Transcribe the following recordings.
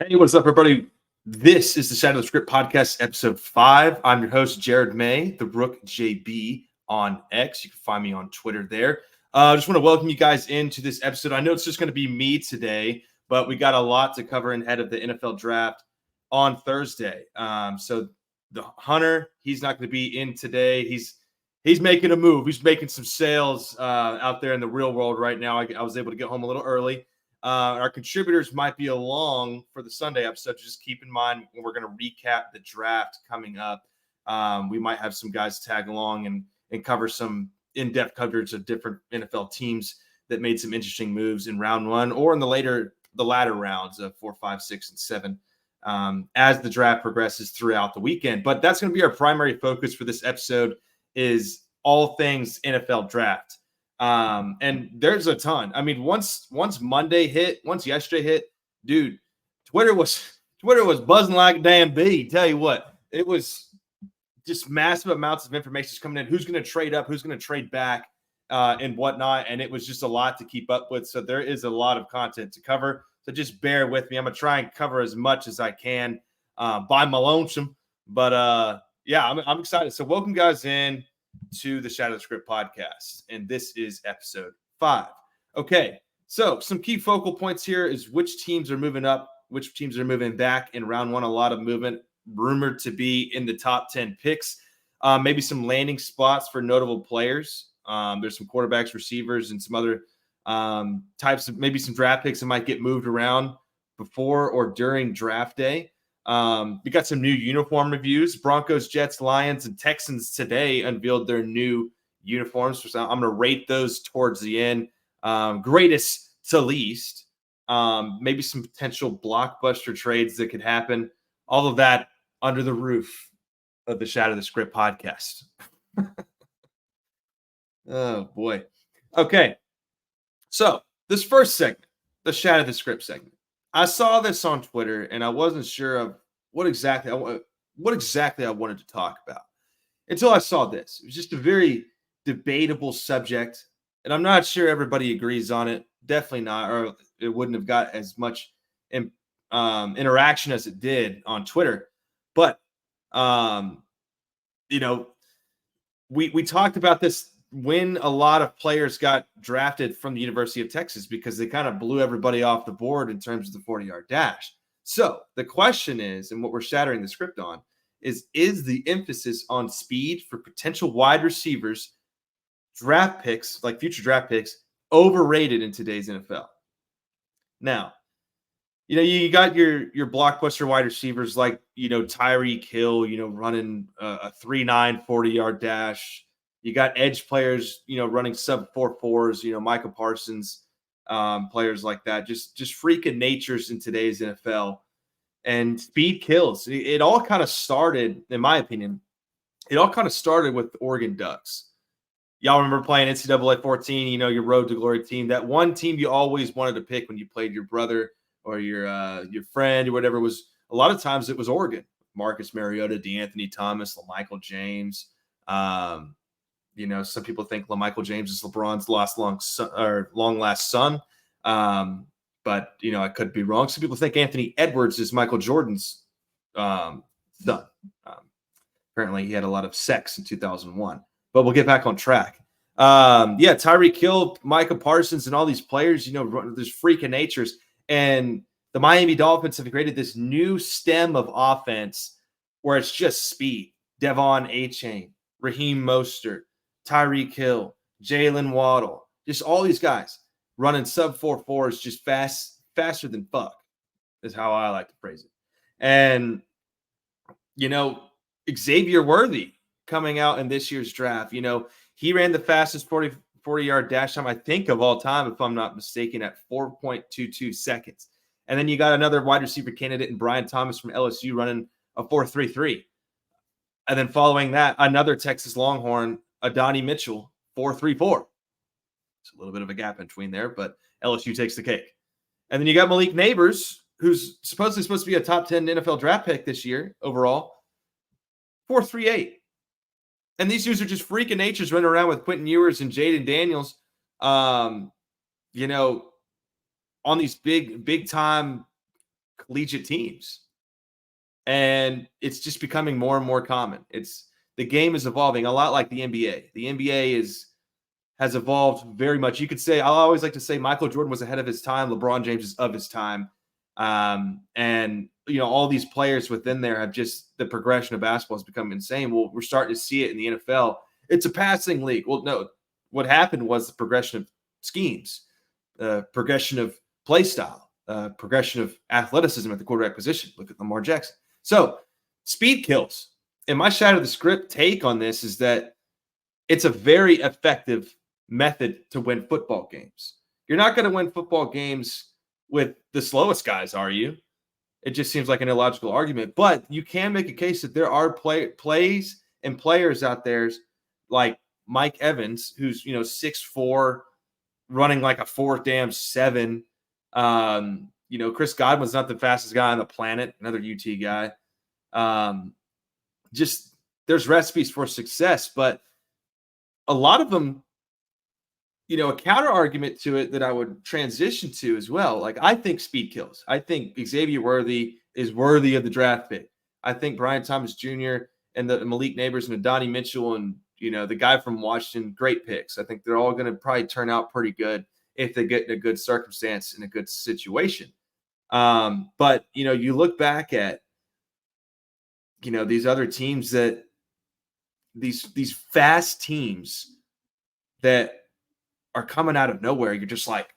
Hey, what's up, everybody? This is the Shatter the Script podcast, episode 5. I'm your host, Jared Maye, the Rook JB on X. You can find me on Twitter there. I just want to welcome you guys into this episode. I know it's just going to be me today, but we got a lot to cover ahead of the NFL draft on Thursday. So the Hunter, he's not going to be in today. He's making a move. He's making some sales out there in the real world right now. I was able to get home a little early. Our contributors might be along for the Sunday episode. Just keep in mind when we're going to recap the draft coming up. We might have some guys tag along and cover some in-depth coverage of different NFL teams that made some interesting moves in round 1 or in the latter rounds of 4, 5, 6, and 7 as the draft progresses throughout the weekend. But that's going to be our primary focus for this episode is all things NFL draft. And there's a ton. I mean, once Monday hit, once yesterday hit, dude, Twitter was buzzing like a damn bee. Tell you what, it was just massive amounts of information coming in. Who's going to trade up? Who's going to trade back? And whatnot. And it was just a lot to keep up with. So there is a lot of content to cover. So just bear with me. I'm gonna try and cover as much as I can by my lonesome. But yeah, I'm excited. So welcome guys in to the Shatter the Script podcast, and this is episode 5. Okay, so some key focal points here is which teams are moving up, which teams are moving back in round 1. A lot of movement rumored to be in the top 10 picks. Maybe some landing spots for notable players. There's some quarterbacks, receivers, and some other types of maybe some draft picks that might get moved around before or during draft day. We got some new uniform reviews. Broncos, Jets, Lions, and Texans today unveiled their new uniforms. So I'm going to rate those towards the end. Greatest to least. Maybe some potential blockbuster trades that could happen. All of that under the roof of the Shatter the Script podcast. Oh, boy. Okay. So this first segment, the Shatter the Script segment. I saw this on Twitter, and I wasn't sure of what exactly I wanted to talk about until I saw this. It was just a very debatable subject, and I'm not sure everybody agrees on it. Definitely not, or it wouldn't have got as much interaction as it did on Twitter. But we talked about this when a lot of players got drafted from the University of Texas because they kind of blew everybody off the board in terms of the 40-yard dash. So the question is, and what we're shattering the script on, is the emphasis on speed for potential wide receivers, draft picks, like future draft picks, overrated in today's NFL? Now, you got your blockbuster wide receivers like, Tyreek Hill, running a 3.9 40-yard dash. You got edge players, running sub 4.4s, Micah Parsons, players like that, just freaking natures in today's NFL. And speed kills. It all kind of started, in my opinion, with the Oregon Ducks. Y'all remember playing NCAA 14, your road to glory team, that one team you always wanted to pick when you played your brother or your friend or whatever. Was a lot of times it was Oregon. Marcus Mariota, DeAnthony Thomas, LaMichael James. Some people think LaMichael James is LeBron's long last son. But I could be wrong. Some people think Anthony Edwards is Michael Jordan's son. Apparently he had a lot of sex in 2001, but we'll get back on track. Tyreek Hill, Micah Parsons, and all these players, there's freaking natures. And the Miami Dolphins have created this new stem of offense where it's just speed. Devon Achane, Raheem Mostert, Tyreek Hill, Jalen Waddle, just all these guys running sub 4.4s, just faster than fuck is how I like to phrase it. And, Xavier Worthy coming out in this year's draft, he ran the fastest 40-yard dash time, I think, of all time, if I'm not mistaken, at 4.22 seconds. And then you got another wide receiver candidate in Brian Thomas from LSU running a 4.33. And then following that, another Texas Longhorn, Adonai Mitchell, 4.34. It's a little bit of a gap in between there, but LSU takes the cake. And then you got Malik Nabors, who's supposed to be a top 10 NFL draft pick this year overall, 4.38. And these dudes are just freaking natures running around with Quentin Ewers and Jayden Daniels, on these big time collegiate teams. And it's just becoming more and more common. The game is evolving a lot like the NBA. The NBA has evolved very much. You could say, I always like to say Michael Jordan was ahead of his time. LeBron James is of his time. And, all these players within there have just, the progression of basketball has become insane. Well, we're starting to see it in the NFL. It's a passing league. Well, no, what happened was the progression of schemes, progression of play style, progression of athleticism at the quarterback position. Look at Lamar Jackson. So speed kills. And my Shatter the Script take on this is that it's a very effective method to win football games. You're not going to win football games with the slowest guys, are you? It just seems like an illogical argument. But you can make a case that there are plays and players out there like Mike Evans, who's 6'4", running like a 4.7. Chris Godwin's not the fastest guy on the planet, another UT guy. Just there's recipes for success, but a lot of them, a counter argument to it that I would transition to as well. Like, I think speed kills. I think Xavier Worthy is worthy of the draft pick. I think Brian Thomas Jr. and the Malik Nabors and Adonai Mitchell and, the guy from Washington, great picks. I think they're all going to probably turn out pretty good if they get in a good circumstance, in a good situation. But, you look back at, these other teams that these fast teams that are coming out of nowhere. You're just like,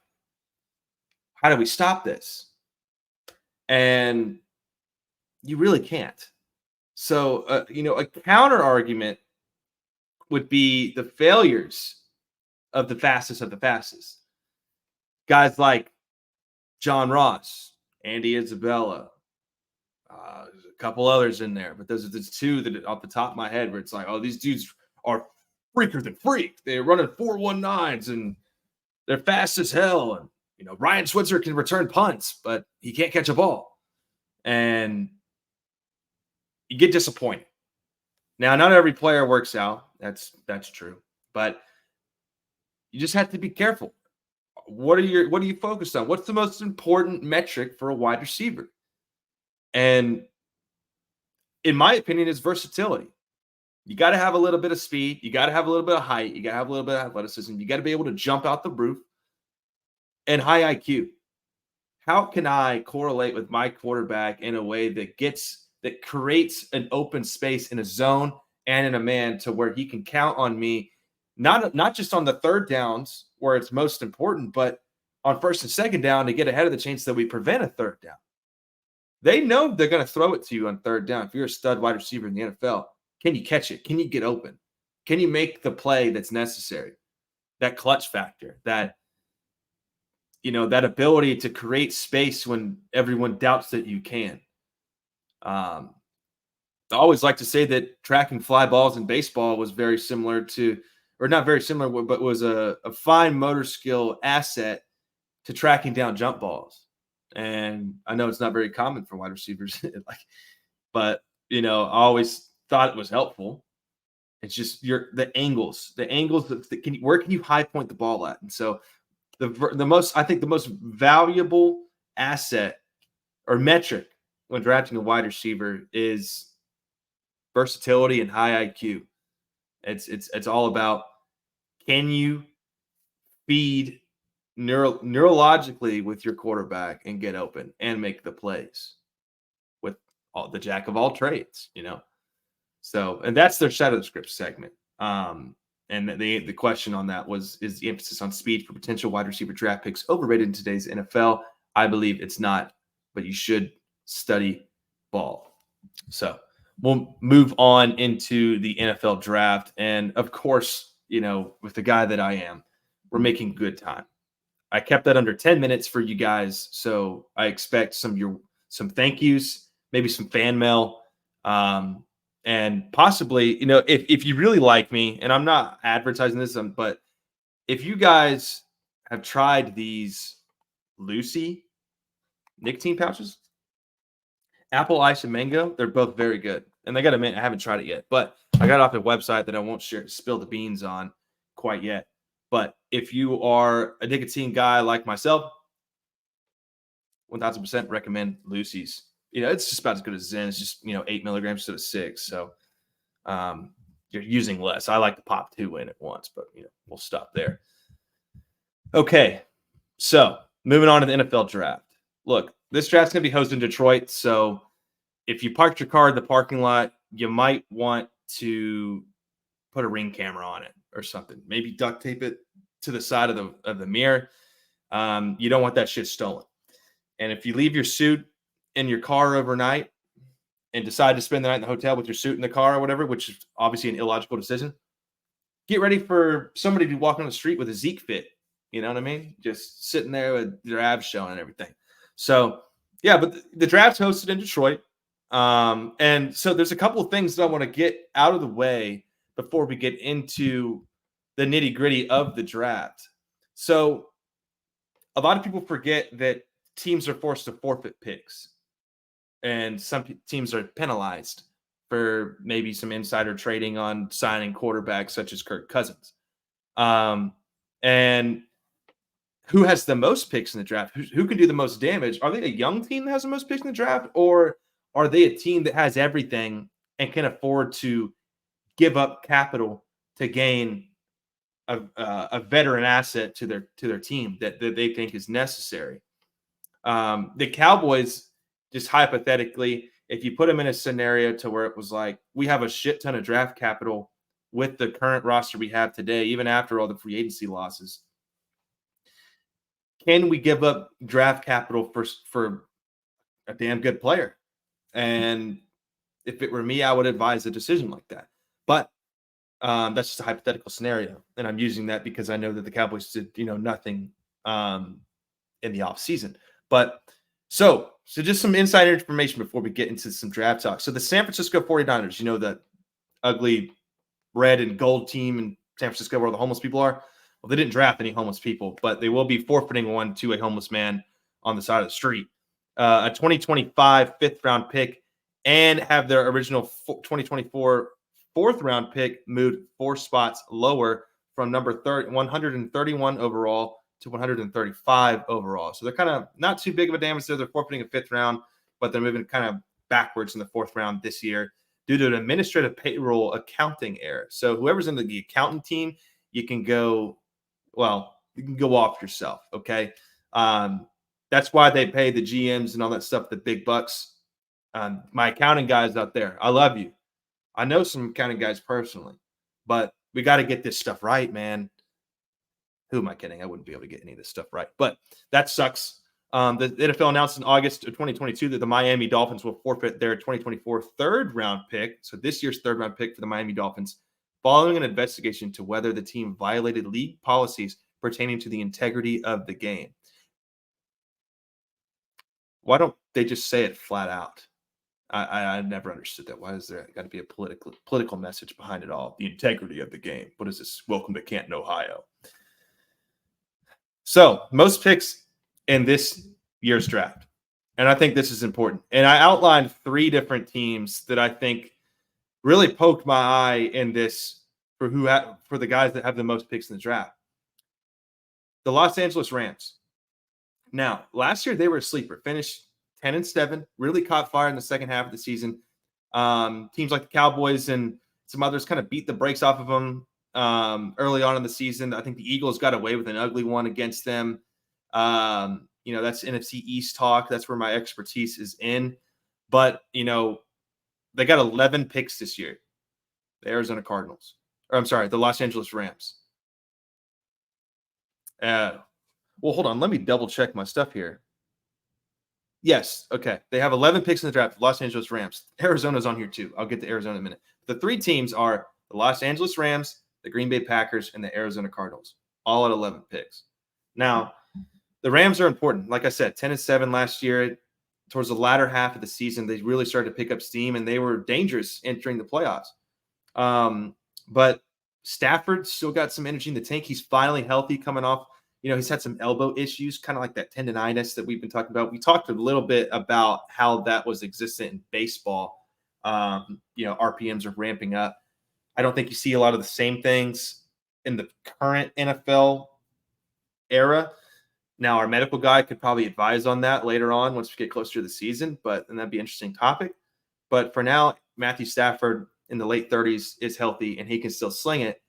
how do we stop this? And you really can't. So, a counter argument would be the failures of the fastest. Guys like John Ross, Andy Isabella, there's a couple others in there, but there's two that off the top of my head where it's like, oh, these dudes are freaker than freak. They're running 4.19s and they're fast as hell. And, Ryan Switzer can return punts, but he can't catch a ball. And you get disappointed. Now, not every player works out. That's true. But you just have to be careful. What are you focused on? What's the most important metric for a wide receiver? And in my opinion, is versatility. You got to have a little bit of speed. You got to have a little bit of height. You got to have a little bit of athleticism. You got to be able to jump out the roof, and high IQ. How can I correlate with my quarterback in a way that creates an open space in a zone and in a man to where he can count on me, not just on the third downs where it's most important, but on first and second down to get ahead of the chance that we prevent a third down. They know they're going to throw it to you on third down. If you're a stud wide receiver in the NFL, can you catch it? Can you get open? Can you make the play that's necessary? That clutch factor, that ability to create space when everyone doubts that you can. I always like to say that tracking fly balls in baseball was very similar to, or not very similar, but was a fine motor skill asset to tracking down jump balls. And I know it's not very common for wide receivers, but I always thought it was helpful. It's just the angles where can you high point the ball at? And so the most valuable asset or metric when drafting a wide receiver is versatility and high IQ. It's all about, can you feed neurologically with your quarterback and get open and make the plays with the jack of all trades, So, and that's their Shatter the Script segment. And the question on that is the emphasis on speed for potential wide receiver draft picks overrated in today's NFL? I believe it's not, but you should study ball. So we'll move on into the NFL draft. And of course, with the guy that I am, we're making good time. I kept that under 10 minutes for you guys. So I expect some thank yous, maybe some fan mail. And possibly, if you really like me, and I'm not advertising this, but if you guys have tried these Lucy nicotine pouches, apple ice and mango, they're both very good. And I haven't tried it yet, but I got it off a website that I won't spill the beans on quite yet. But if you are a nicotine guy like myself, 1000% recommend Lucy's. It's just about as good as Zen. It's just 8 milligrams instead of 6. So you're using less. I like to pop 2 in at once, but we'll stop there. Okay, so moving on to the NFL draft. Look, this draft's gonna be hosted in Detroit, so if you parked your car in the parking lot, you might want to put a Ring camera on it or something. Maybe duct tape it to the side of the mirror. You don't want that shit stolen. And if you leave your suit in your car overnight and decide to spend the night in the hotel with your suit in the car or whatever, which is obviously an illogical decision, get ready for somebody to be walking on the street with a Zeke fit. You know what I mean? Just sitting there with their abs showing and everything. So, yeah, but the draft's hosted in Detroit. And so there's a couple of things that I want to get out of the way before we get into the nitty-gritty of the draft. So a lot of people forget that teams are forced to forfeit picks, and some teams are penalized for maybe some insider trading on signing quarterbacks such as Kirk Cousins. And who has the most picks in the draft? Who can do the most damage? Are they a young team that has the most picks in the draft, or are they a team that has everything and can afford to give up capital to gain a veteran asset to their team that they think is necessary? The Cowboys, just hypothetically, if you put them in a scenario to where it was like, we have a shit ton of draft capital with the current roster we have today, even after all the free agency losses, can we give up draft capital for a damn good player? And if it were me, I would advise a decision like that. But that's just a hypothetical scenario. And I'm using that because I know that the Cowboys did, nothing in the offseason. But so just some insider information before we get into some draft talk. So the San Francisco 49ers, the ugly red and gold team in San Francisco where the homeless people are. Well, they didn't draft any homeless people, but they will be forfeiting one to a homeless man on the side of the street. A 2025 fifth-round pick, and have their original 2024 fourth-round pick moved 4 spots lower from number 131 overall to 135 overall. So they're kind of not too big of a damage there. They're forfeiting a fifth round, but they're moving kind of backwards in the fourth round this year due to an administrative payroll accounting error. So whoever's in the accounting team, you can go off yourself, okay? That's why they pay the GMs and all that stuff, the big bucks. My accounting guys out there, I love you. I know some accounting guys personally, but we got to get this stuff right, man. Who am I kidding? I wouldn't be able to get any of this stuff right, but that sucks. The NFL announced in August of 2022 that the Miami Dolphins will forfeit their 2024 third-round pick, so this year's third-round pick for the Miami Dolphins, following an investigation to whether the team violated league policies pertaining to the integrity of the game. Why don't they just say it flat out? I never understood that. Why is there got to be a political message behind it all? The integrity of the game. What is this? Welcome to Canton, Ohio. So most picks in this year's draft, and I think this is important. And I outlined 3 different teams that I think really poked my eye in this for the guys that have the most picks in the draft. The Los Angeles Rams. Now, last year they were a sleeper, finished 10-7, really caught fire in the second half of the season. Teams like the Cowboys and some others kind of beat the brakes off of them early on in the season. I think the Eagles got away with an ugly one against them. That's NFC East talk. That's where my expertise is in. But, they got 11 picks this year. The Arizona Cardinals. The Los Angeles Rams. Well, hold on. Let me double check my stuff here. Yes. Okay. They have 11 picks in the draft. Los Angeles Rams. Arizona's on here too. I'll get to Arizona in a minute. The 3 teams are the Los Angeles Rams, the Green Bay Packers, and the Arizona Cardinals, all at 11 picks. Now, the Rams are important. Like I said, 10-7 last year. Towards the latter half of the season, they really started to pick up steam, and they were dangerous entering the playoffs. But Stafford still got some energy in the tank. He's finally healthy coming off. He's had some elbow issues, kind of like that tendonitis that we've been talking about. We talked a little bit about how that was existent in baseball. RPMs are ramping up. I don't think you see a lot of the same things in the current NFL era. Now, our medical guy could probably advise on that later on once we get closer to the season, and that'd be an interesting topic. But for now, Matthew Stafford in the late 30s is healthy and he can still sling it.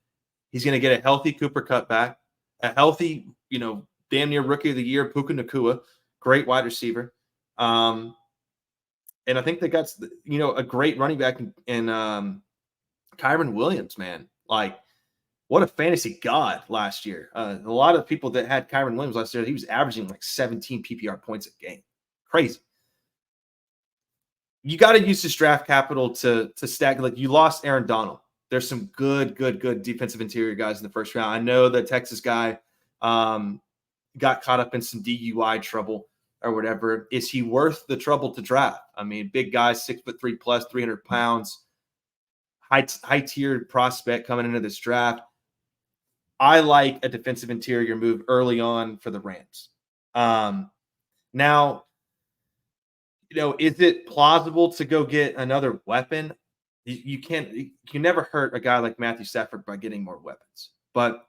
He's going to get a healthy Cooper Kupp back, a healthy, damn near rookie of the year, Puka Nacua, great wide receiver. And I think they got, a great running back in Kyren Williams, man. Like, what a fantasy god last year. A lot of people that had Kyren Williams last year, he was averaging like 17 PPR points a game. Crazy. You got to use this draft capital to stack. Like, you lost Aaron Donald. There's some good defensive interior guys in the first round. I know the Texas guy got caught up in some DUI trouble or whatever. Is he worth the trouble to draft? I mean, big guy, 6'3" plus, 300 pounds, high tiered prospect coming into this draft. I like a defensive interior move early on for the Rams. Now, is it plausible to go get another weapon? You can never hurt a guy like Matthew Stafford by getting more weapons. But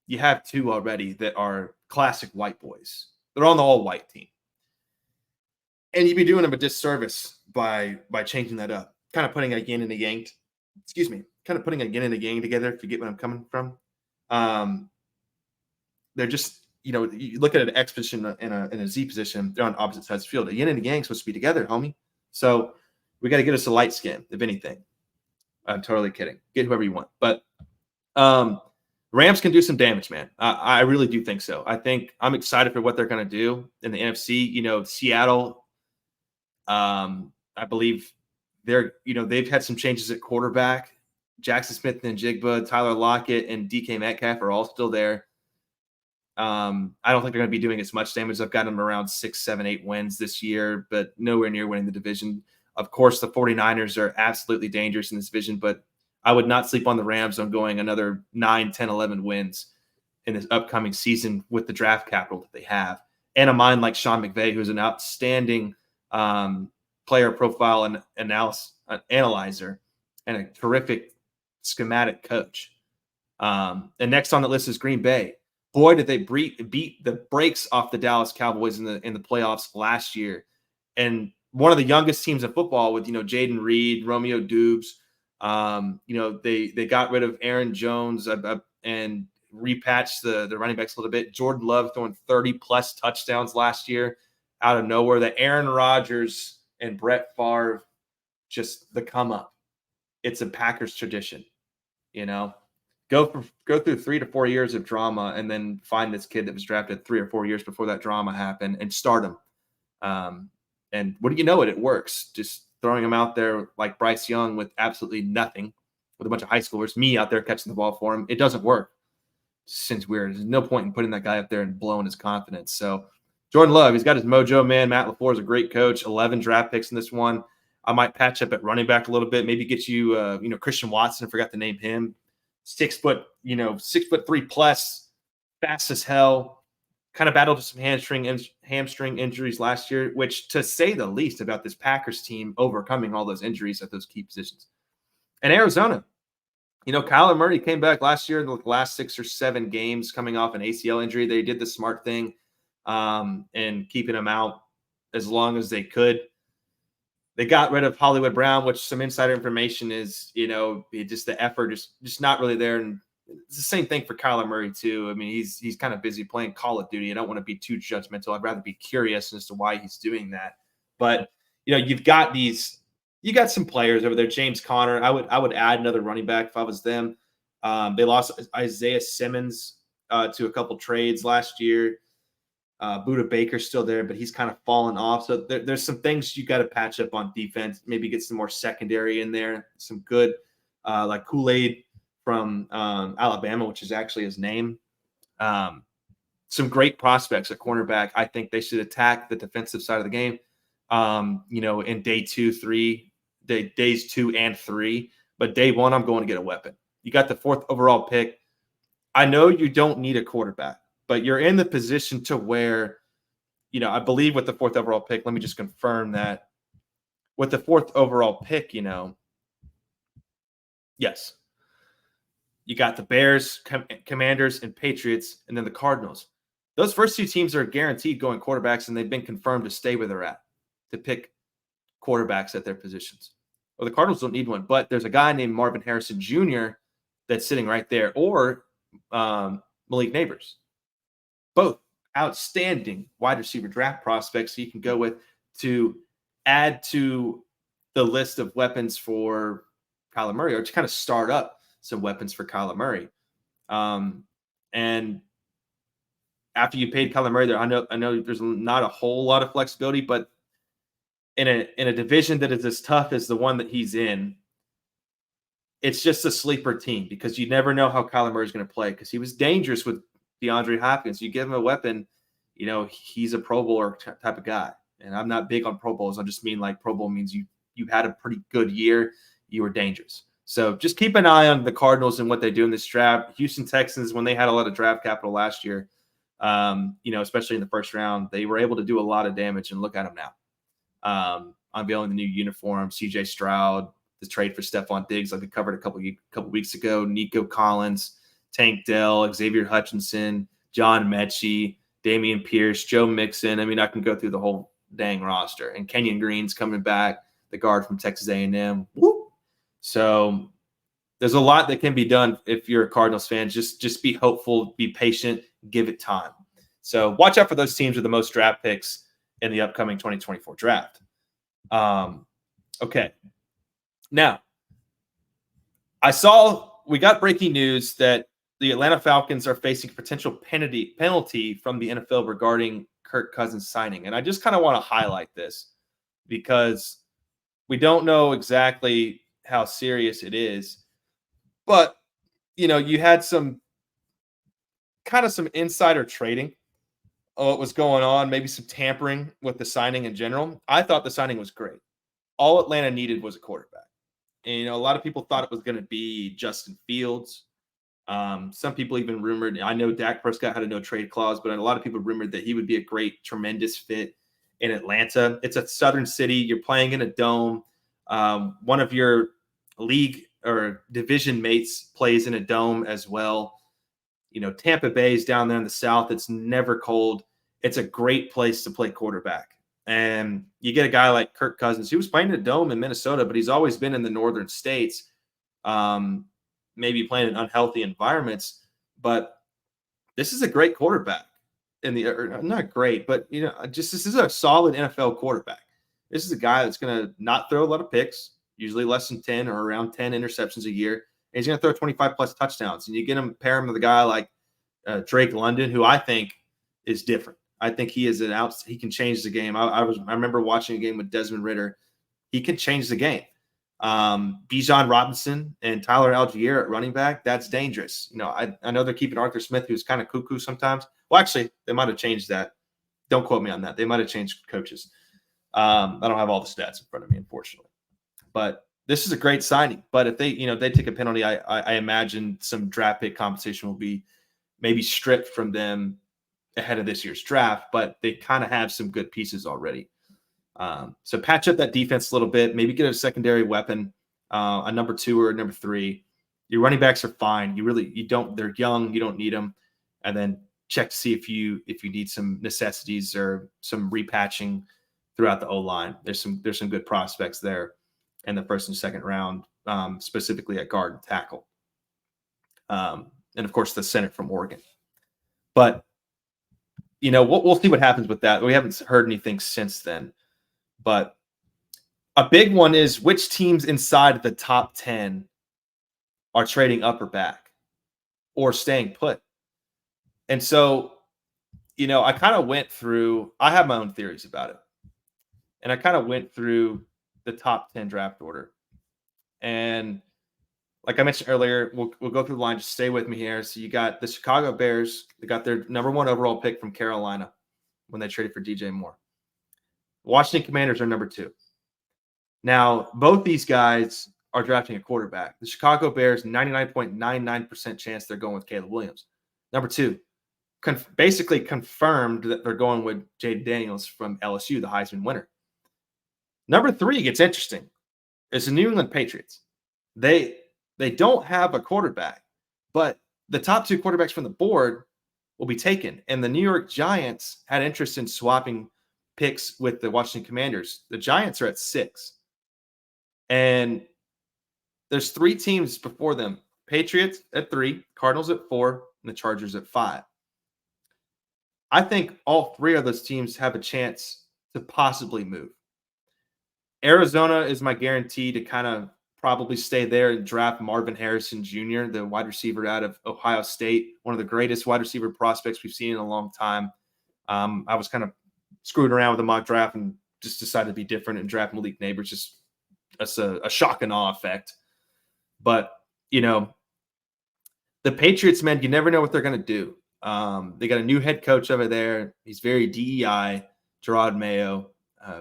you have two already that are classic white boys. They're on the all-white team. And you'd be doing them a disservice by changing that up. Kind of putting a yin and a yang. Kind of putting a yin and a yang together, if you get what I'm coming from. They're just, you look at an X position in a Z position, they're on opposite sides of the field. A yin and a yang supposed to be together, homie. So we got to get us a light skin, if anything. I'm totally kidding. Get whoever you want. But Rams can do some damage, man. I really do think so. I'm excited for what they're going to do in the NFC. Seattle, I believe they've had some changes at quarterback. Jackson Smith and Jigba, Tyler Lockett, and DK Metcalf are all still there. I don't think they're going to be doing as much damage. I've got them around 6, 7, 8 wins this year, but nowhere near winning the division. Of course, the 49ers are absolutely dangerous in this division, but I would not sleep on the Rams on going another 9, 10, 11 wins in this upcoming season with the draft capital that they have. And a mind like Sean McVay, who's an outstanding player profile and analyzer and a terrific schematic coach. And next on the list is Green Bay. Boy, did they beat the brakes off the Dallas Cowboys in the playoffs last year. And one of the youngest teams in football with, Jayden Reed, Romeo Dubes. They got rid of Aaron Jones and repatched the running backs a little bit. Jordan Love throwing 30-plus touchdowns last year out of nowhere. The Aaron Rodgers and Brett Favre, just the come up. It's a Packers tradition, Go through 3 to 4 years of drama and then find this kid that was drafted 3 or 4 years before that drama happened and start him. And what do you know it works. Just throwing him out there like Bryce Young with absolutely nothing, with a bunch of high schoolers, me out there catching the ball for him. It doesn't work. It seems weird. There's no point in putting that guy up there and blowing his confidence. So Jordan Love, he's got his mojo, man. Matt LaFleur is a great coach. 11 draft picks in this one. I might patch up at running back a little bit. Maybe get you, Christian Watson. I forgot to name him. 6'3" plus, fast as hell. Kind of battled with some hamstring injuries last year, which, to say the least, about this Packers team overcoming all those injuries at those key positions. And Arizona, Kyler Murray came back last year in the last 6 or 7 games coming off an ACL injury. They did the smart thing and keeping him out as long as they could. They got rid of Hollywood Brown, which some insider information is, just the effort is just not really there. And it's the same thing for Kyler Murray too. I mean, he's kind of busy playing Call of Duty. I don't want to be too judgmental. I'd rather be curious as to why he's doing that. But you got some players over there. James Conner. I would add another running back if I was them. They lost Isaiah Simmons to a couple trades last year. Buda Baker's still there, but he's kind of fallen off. So there's some things you got to patch up on defense. Maybe get some more secondary in there. Some good, like Kool-Aid from Alabama, which is actually his name. Some great prospects at cornerback. I think they should attack the defensive side of the game. In days 2 and 3. But day 1, I'm going to get a weapon. You got the 4th overall pick. I know you don't need a quarterback, but you're in the position to where, I believe with the 4th overall pick, let me just confirm that. With the 4th overall pick, yes, you got the Bears, Commanders, and Patriots, and then the Cardinals. those first two teams are guaranteed going quarterbacks, and they've been confirmed to stay where they're at, to pick quarterbacks at their positions. Well, the Cardinals don't need one, but there's a guy named Marvin Harrison Jr. that's sitting right there, or Malik Nabors. Both outstanding wide receiver draft prospects you can go with to add to the list of weapons for Kyler Murray, or to kind of start up some weapons for Kyler Murray. And after you paid Kyler Murray there, I know there's not a whole lot of flexibility, but in a division that is as tough as the one that he's in, it's just a sleeper team because you never know how Kyler Murray is going to play, because he was dangerous with DeAndre Hopkins. You give him a weapon, he's a Pro Bowler type of guy. And I'm not big on Pro Bowls. I just mean like Pro Bowl means you had a pretty good year. You were dangerous. So just keep an eye on the Cardinals and what they do in this draft. Houston Texans, when they had a lot of draft capital last year, especially in the first round, they were able to do a lot of damage, and look at them now. Unveiling the new uniform, CJ Stroud, the trade for Stephon Diggs, like we covered a couple weeks ago, Nico Collins, Tank Dell, Xavier Hutchinson, John Mechie, Damian Pierce, Joe Mixon. I mean, I can go through the whole dang roster. And Kenyon Green's coming back, the guard from Texas A&M. Woo! So there's a lot that can be done if you're a Cardinals fan. Just be hopeful, be patient, give it time. So watch out for those teams with the most draft picks in the upcoming 2024 draft. Okay. Now, we got breaking news that the Atlanta Falcons are facing a potential penalty from the NFL regarding Kirk Cousins signing. And I just kind of want to highlight this because we don't know exactly how serious it is. But, you had some insider trading of what was going on, maybe some tampering with the signing in general. I thought the signing was great. All Atlanta needed was a quarterback. And, a lot of people thought it was going to be Justin Fields. Some people even rumored, I know Dak Prescott had a no-trade clause, but a lot of people rumored that he would be a great, tremendous fit in Atlanta. It's a southern city. You're playing in a dome. One of your league or division mates plays in a dome as well. Tampa Bay is down there in the south. It's never cold. It's a great place to play quarterback. And you get a guy like Kirk Cousins, who was playing in a dome in Minnesota, but he's always been in the northern states, maybe playing in unhealthy environments. But this is a great quarterback not great, but this is a solid NFL quarterback. This is a guy that's going to not throw a lot of picks, usually less than 10 or around 10 interceptions a year. And he's going to throw 25 plus touchdowns. And you pair him with a guy like Drake London, who I think is different. I think he is he can change the game. I remember watching a game with Desmond Ridder. He can change the game. Bijan Robinson and Tyler Algier at running back, that's dangerous. I know they're keeping Arthur Smith, who's kind of cuckoo sometimes. Well, actually, they might have changed that. Don't quote me on that. They might have changed coaches. I don't have all the stats in front of me, unfortunately. But this is a great signing. But if they take a penalty, I imagine some draft pick compensation will be maybe stripped from them ahead of this year's draft. But they kind of have some good pieces already. So patch up that defense a little bit. Maybe get a secondary weapon, a number 2 or a number 3. Your running backs are fine. They're young. You don't need them. And then check to see if you need some necessities or some repatching throughout the O-line. There's some good prospects there in the first and second round, specifically at guard and tackle. And of course the center from Oregon. But we'll see what happens with that. We haven't heard anything since then. But a big one is which teams inside the top 10 are trading up or back or staying put. And so, I kind of went through, I have my own theories about it. And I kind of went through the top 10 draft order. And like I mentioned earlier, we'll go through the line. Just stay with me here. So you got the Chicago Bears. They got their number 1 overall pick from Carolina when they traded for DJ Moore. Washington Commanders are number 2. Now, both these guys are drafting a quarterback. The Chicago Bears, 99.99% chance they're going with Caleb Williams. Number 2, basically confirmed that they're going with Jayden Daniels from LSU, the Heisman winner. Number 3 gets interesting. It's the New England Patriots. They don't have a quarterback, but the top 2 quarterbacks from the board will be taken. And the New York Giants had interest in swapping picks with the Washington Commanders. The Giants are at 6. And there's 3 teams before them. Patriots at 3, Cardinals at 4, and the Chargers at 5. I think all 3 of those teams have a chance to possibly move. Arizona is my guarantee to kind of probably stay there and draft Marvin Harrison Jr., the wide receiver out of Ohio State, one of the greatest wide receiver prospects we've seen in a long time. I was kind of screwing around with the mock draft and just decided to be different and draft Malik Nabors. Just that's a shock and awe effect. But, the Patriots, man, you never know what they're going to do. They got a new head coach over there. He's very DEI, Gerard Mayo,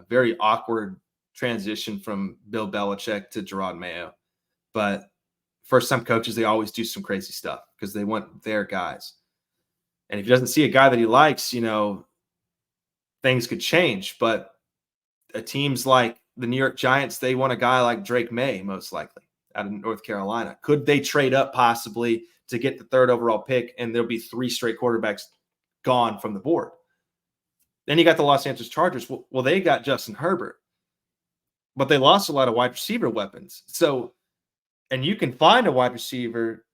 very awkward transition from Bill Belichick to Gerard Mayo. But first-time coaches, they always do some crazy stuff because they want their guys. And if he doesn't see a guy that he likes, things could change. But teams like the New York Giants, they want a guy like Drake Maye, most likely, out of North Carolina. Could they trade up possibly to get the 3rd overall pick, and there'll be 3 straight quarterbacks gone from the board? Then you got the Los Angeles Chargers. Well, they got Justin Herbert, but they lost a lot of wide receiver weapons. So, and you can find a wide receiver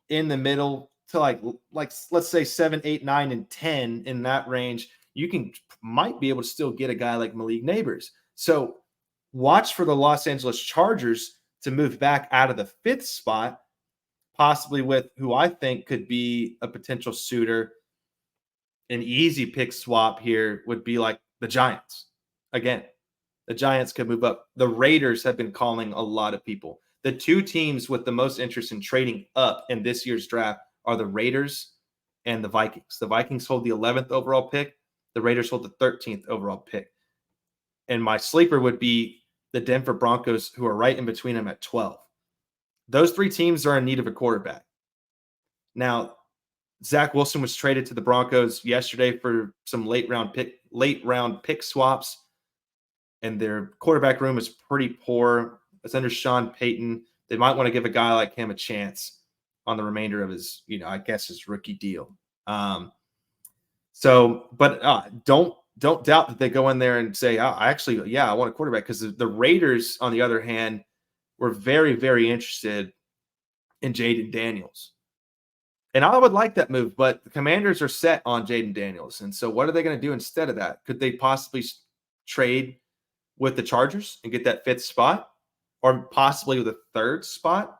in the middle to like let's say 7, 8, 9, and 10 in that range. You might be able to still get a guy like Malik Nabors. So watch for the Los Angeles Chargers to move back out of the 5th spot, possibly with who I think could be a potential suitor. An easy pick swap here would be like the Giants. Again, the Giants could move up. The Raiders have been calling a lot of people. The 2 teams with the most interest in trading up in this year's draft are the Raiders and the Vikings. The Vikings hold the 11th overall pick. The Raiders hold the 13th overall pick. And my sleeper would be the Denver Broncos, who are right in between them at 12. Those 3 teams are in need of a quarterback. Now, Zach Wilson was traded to the Broncos yesterday for some late round pick swaps, and their quarterback room is pretty poor. It's under Sean Payton. They might want to give a guy like him a chance on the remainder of his, I guess his rookie deal. But don't doubt that they go in there and say, I want a quarterback, because the Raiders, on the other hand, were very, very interested in Jayden Daniels. And I would like that move, but the Commanders are set on Jayden Daniels. And so what are they going to do instead of that? Could they possibly trade with the Chargers and get that 5th spot, or possibly with a 3rd spot,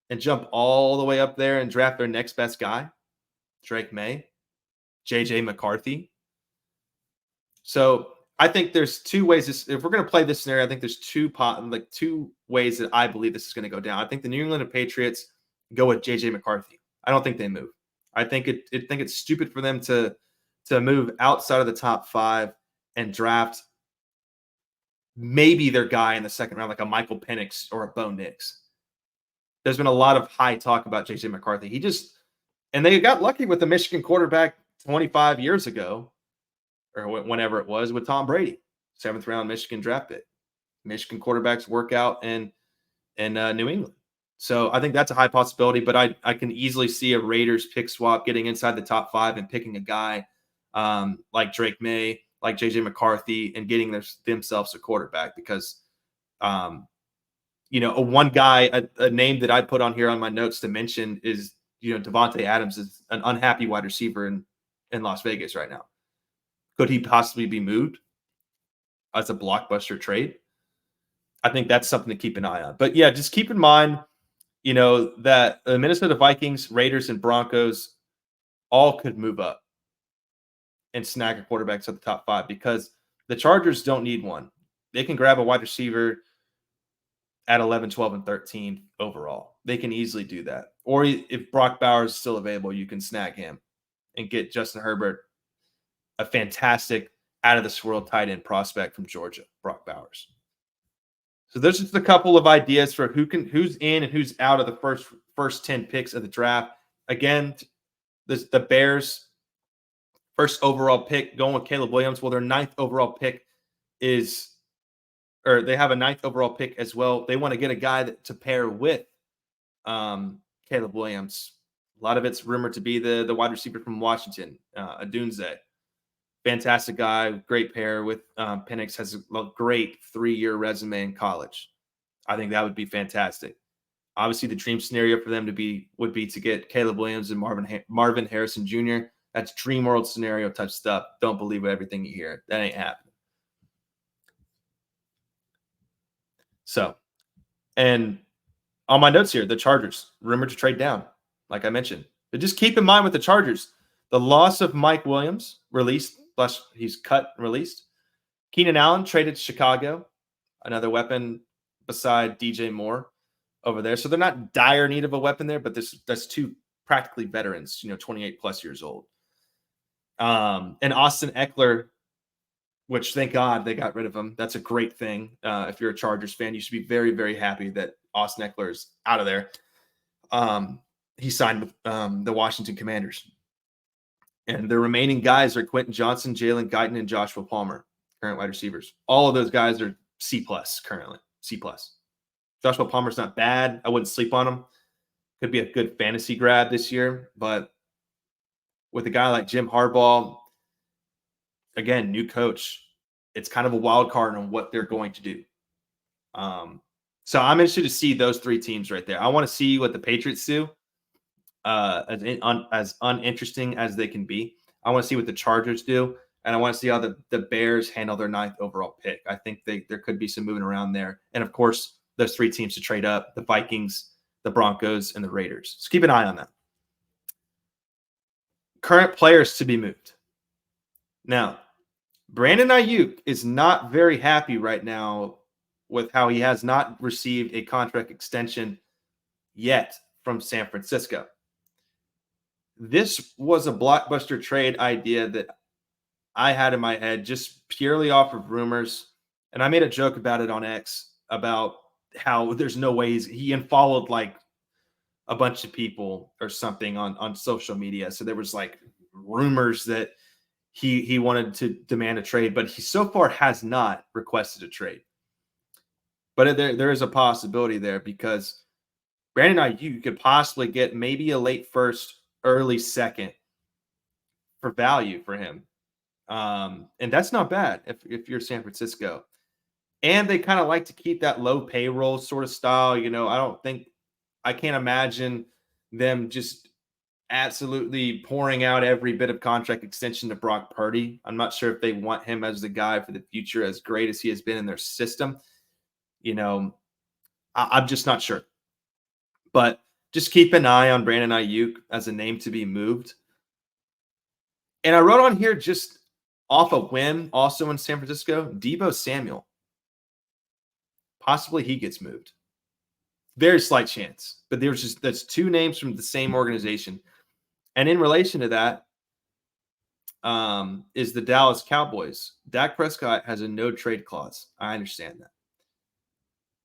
and jump all the way up there and draft their next best guy, Drake Maye, JJ McCarthy? So I think there's 2 ways. If we're going to play this scenario, I think there's 2 ways that I believe this is going to go down. I think the New England Patriots go with JJ McCarthy. I don't think they move. I think it's stupid for them to move outside of the top 5 and draft maybe their guy in the 2nd round, like a Michael Pennix or a Bo Nix. There's been a lot of high talk about JJ McCarthy. And they got lucky with the Michigan quarterback 25 years ago, or whenever it was, with Tom Brady, 7th round Michigan draft pick. Michigan quarterbacks work out in New England. So I think that's a high possibility, but I can easily see a Raiders pick swap getting inside the top 5 and picking a guy like Drake Maye, like JJ McCarthy, and getting themselves a quarterback, because one guy, a name that I put on here on my notes to mention is, Devontae Adams is an unhappy wide receiver in Las Vegas right now. Could he possibly be moved as a blockbuster trade? I think that's something to keep an eye on. But yeah, just keep in mind, that the Minnesota Vikings, Raiders, and Broncos all could move up and snag a quarterback to the top 5, because the Chargers don't need one. They can grab a wide receiver at 11, 12, and 13 overall. They can easily do that. Or if Brock Bowers is still available, you can snag him and get Justin Herbert, a fantastic out-of-this-world tight end prospect from Georgia, Brock Bowers. So there's just a couple of ideas for who's in and who's out of the first 10 picks of the draft. Again, the Bears' first overall pick going with Caleb Williams. Well, their 9th overall pick they have a 9th overall pick as well. They want to get a guy to pair with Caleb Williams, A lot of it's rumored to be the wide receiver from Washington, Adunze. Fantastic guy, great pair with Pennix, has a great 3-year resume in college. I think that would be fantastic. Obviously, the dream scenario for them would be to get Caleb Williams and Marvin Harrison Jr. That's dream world scenario type stuff. Don't believe everything you hear. That ain't happening. So, and on my notes here, the Chargers rumored to trade down, like I mentioned. But just keep in mind with the Chargers, the loss of Mike Williams released, plus he's cut and released. Keenan Allen traded to Chicago, another weapon beside DJ Moore over there. So they're not dire need of a weapon there, but that's two practically veterans, 28 plus years old. And Austin Eckler, which thank God they got rid of him. That's a great thing. If you're a Chargers fan, you should be very, very happy that Austin Eckler is out of there. He signed with the Washington Commanders. And the remaining guys are Quentin Johnson, Jalen Guyton, and Joshua Palmer, current wide receivers. All of those guys are C+ currently, C+. Joshua Palmer's not bad. I wouldn't sleep on him. Could be a good fantasy grab this year. But with a guy like Jim Harbaugh, again, new coach, it's kind of a wild card on what they're going to do. So I'm interested to see those three teams right there. I want to see what the Patriots do, as uninteresting as they can be. I want to see what the Chargers do, and I want to see how the Bears handle their 9th overall pick. I think there could be some moving around there. And, of course, those three teams to trade up, the Vikings, the Broncos, and the Raiders. So keep an eye on that. Current players to be moved. Now, Brandon Ayuk is not very happy right now with how he has not received a contract extension yet from San Francisco. This was a blockbuster trade idea that I had in my head just purely off of rumors. And I made a joke about it on X about how there's no ways he unfollowed like a bunch of people or something on social media. So there was like rumors that he wanted to demand a trade, but he so far has not requested a trade. But there is a possibility there because Brandon Ayuk could possibly get maybe a late first, early second for value for him. And that's not bad if you're San Francisco. And they kind of like to keep that low payroll sort of style. I can't imagine them just absolutely pouring out every bit of contract extension to Brock Purdy. I'm not sure if they want him as the guy for the future, as great as he has been in their system. I'm just not sure. But just keep an eye on Brandon Ayuk as a name to be moved. And I wrote on here just off a whim, also in San Francisco, Deebo Samuel. Possibly he gets moved. Very slight chance. But that's two names from the same organization. And in relation to that is the Dallas Cowboys. Dak Prescott has a no-trade clause. I understand that.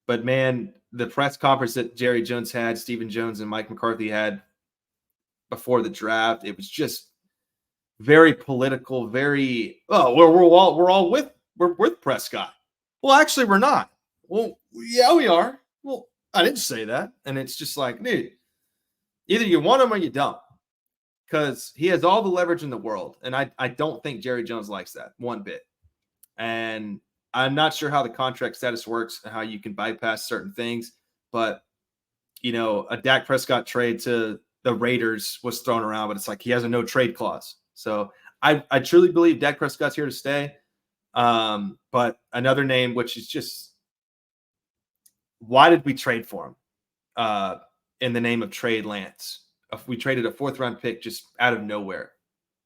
But, man, the press conference that Jerry Jones had, Stephen Jones and Mike McCarthy had before the draft, it was just very political, very, we're all with Prescott. Well, actually, we're not. Well, yeah, we are. Well, I didn't say that. And it's just like, dude, either you want him or you don't. Because he has all the leverage in the world. And I don't think Jerry Jones likes that one bit. And I'm not sure how the contract status works and how you can bypass certain things. But, a Dak Prescott trade to the Raiders was thrown around, but it's like he has a no-trade clause. So I truly believe Dak Prescott's here to stay. But another name, which is just, why did we trade for him in the name of Trey Lance? We traded a 4th-round pick just out of nowhere.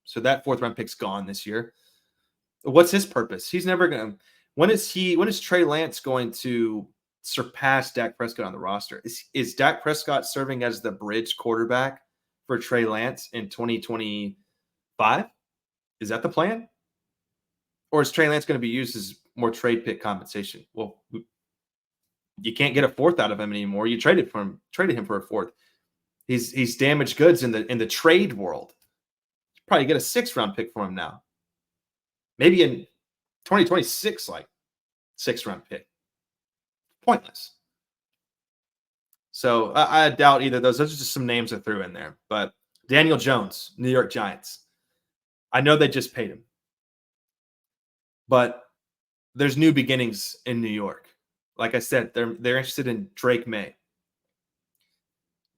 So that 4th-round pick's gone this year. What's his purpose? He's never going to – when is Trey Lance going to surpass Dak Prescott on the roster? Is Dak Prescott serving as the bridge quarterback for Trey Lance in 2025? Is that the plan? Or is Trey Lance going to be used as more trade pick compensation? Well, you can't get a 4th out of him anymore. You traded him for a 4th. He's damaged goods in the trade world. You probably get a 6th-round pick for him now. Maybe in 2026, like 6th-round pick. Pointless. So I doubt either of those. Those are just some names I threw in there. But Daniel Jones, New York Giants. I know they just paid him, but there's new beginnings in New York. Like I said, they're interested in Drake Maye.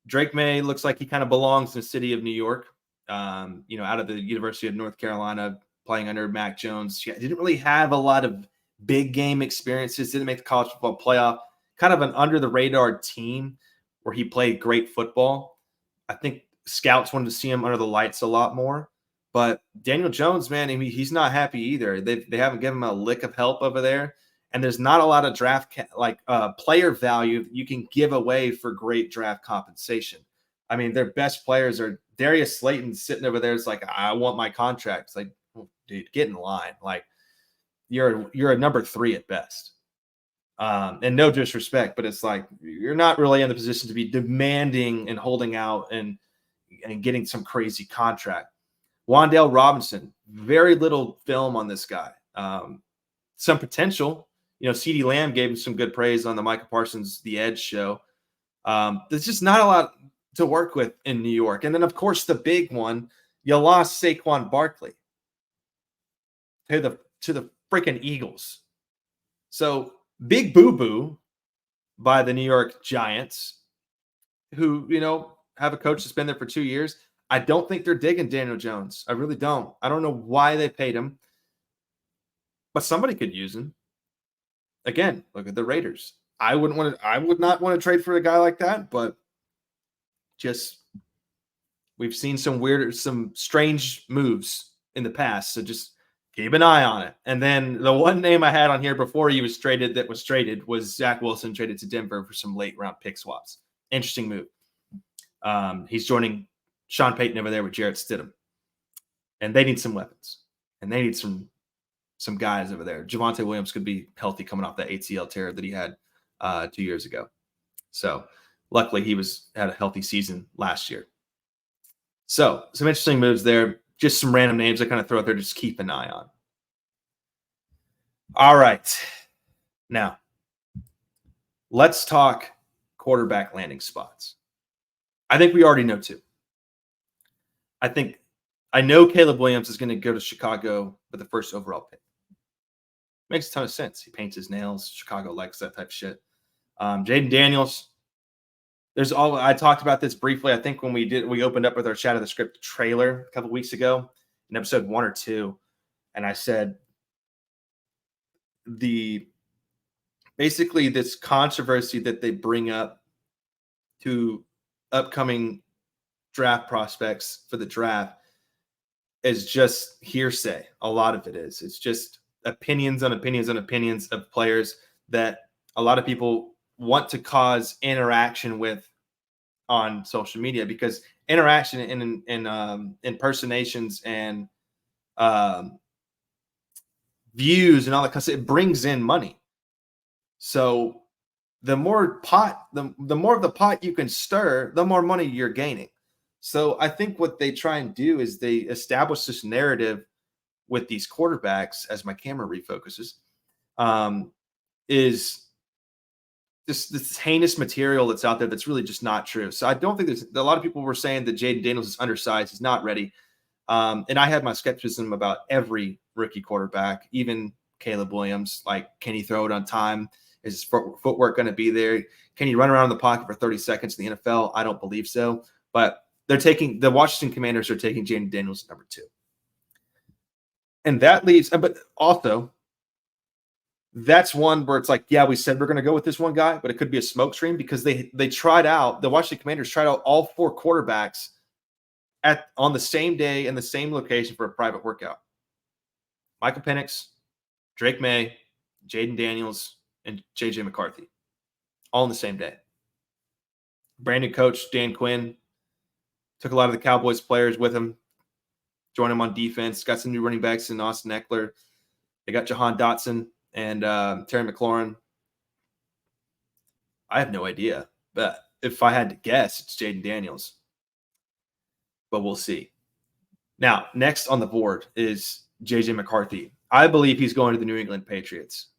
Drake Maye looks like he kind of belongs in the city of New York. Out of the University of North Carolina, playing under Mac Jones. He didn't really have a lot of big game experiences. Didn't make the college football playoff. Kind of an under the radar team where he played great football. I think scouts wanted to see him under the lights a lot more. But Daniel Jones, man, I mean, he's not happy either. They haven't given him a lick of help over there. And there's not a lot of draft player value that you can give away for great draft compensation. I mean, their best players are Darius Slayton sitting over there. It's like, I want my contract. It's like, well, dude, get in line. Like, you're a number 3 at best. And no disrespect, but it's like you're not really in the position to be demanding and holding out and getting some crazy contract. Wan'Dale Robinson, very little film on this guy. Some potential. CeeDee Lamb gave him some good praise on the Micah Parsons The Edge show. There's just not a lot to work with in New York. And then, of course, the big one, you lost Saquon Barkley to the freaking Eagles. So big boo-boo by the New York Giants, who, have a coach that's been there for 2 years. I don't think they're digging Daniel Jones. I really don't. I don't know why they paid him, but somebody could use him. Again, look at the Raiders. I would not want to trade for a guy like that, but we've seen some strange moves in the past. So just keep an eye on it. And then the one name I had on here before he was traded was Zach Wilson, traded to Denver for some late round pick swaps. Interesting move. He's joining Sean Payton over there with Jarrett Stidham. And they need some weapons. And they need some guys over there. Javonte Williams could be healthy coming off that ACL tear that he had 2 years ago. So luckily he had a healthy season last year. So some interesting moves there. Just some random names I kind of throw out there, just keep an eye on. All right. Now, let's talk quarterback landing spots. I think we already know 2. I know Caleb Williams is going to go to Chicago with the first overall pick. Makes a ton of sense. He paints his nails. Chicago likes that type of shit. Jayden Daniels. I talked about this briefly. I think when we opened up with our Shatter the Script trailer a couple weeks ago in episode 1 or 2, and I said basically this controversy that they bring up to upcoming draft prospects for the draft is just hearsay. A lot of it is. It's just opinions on opinions on opinions of players that a lot of people want to cause interaction with on social media, because interaction and impersonations and views and all that kind of stuff, it brings in money. So the more of the pot you can stir, the more money you're gaining. So I think what they try and do is they establish this narrative with these quarterbacks, as my camera refocuses, is this heinous material that's out there that's really just not true. So I don't think there's a lot of people were saying that Jayden Daniels is undersized, he's not ready. And I had my skepticism about every rookie quarterback, even Caleb Williams. Like, can he throw it on time? Is his footwork going to be there? Can he run around in the pocket for 30 seconds in the NFL? I don't believe so. But the Washington Commanders are taking Jayden Daniels at number 2. And that leaves, but also, that's one where it's like, yeah, we said we're going to go with this one guy, but it could be a smoke screen, because the Washington Commanders tried out all 4 quarterbacks on the same day in the same location for a private workout. Michael Pennix, Drake Maye, Jayden Daniels, and JJ McCarthy, all on the same day. Brand new coach Dan Quinn took a lot of the Cowboys players with him, joined him on defense, got some new running backs in Austin Eckler. They got Jahan Dotson and Terry McLaurin. I have no idea, but if I had to guess, it's Jayden Daniels. But we'll see. Now, next on the board is JJ McCarthy. I believe he's going to the New England Patriots.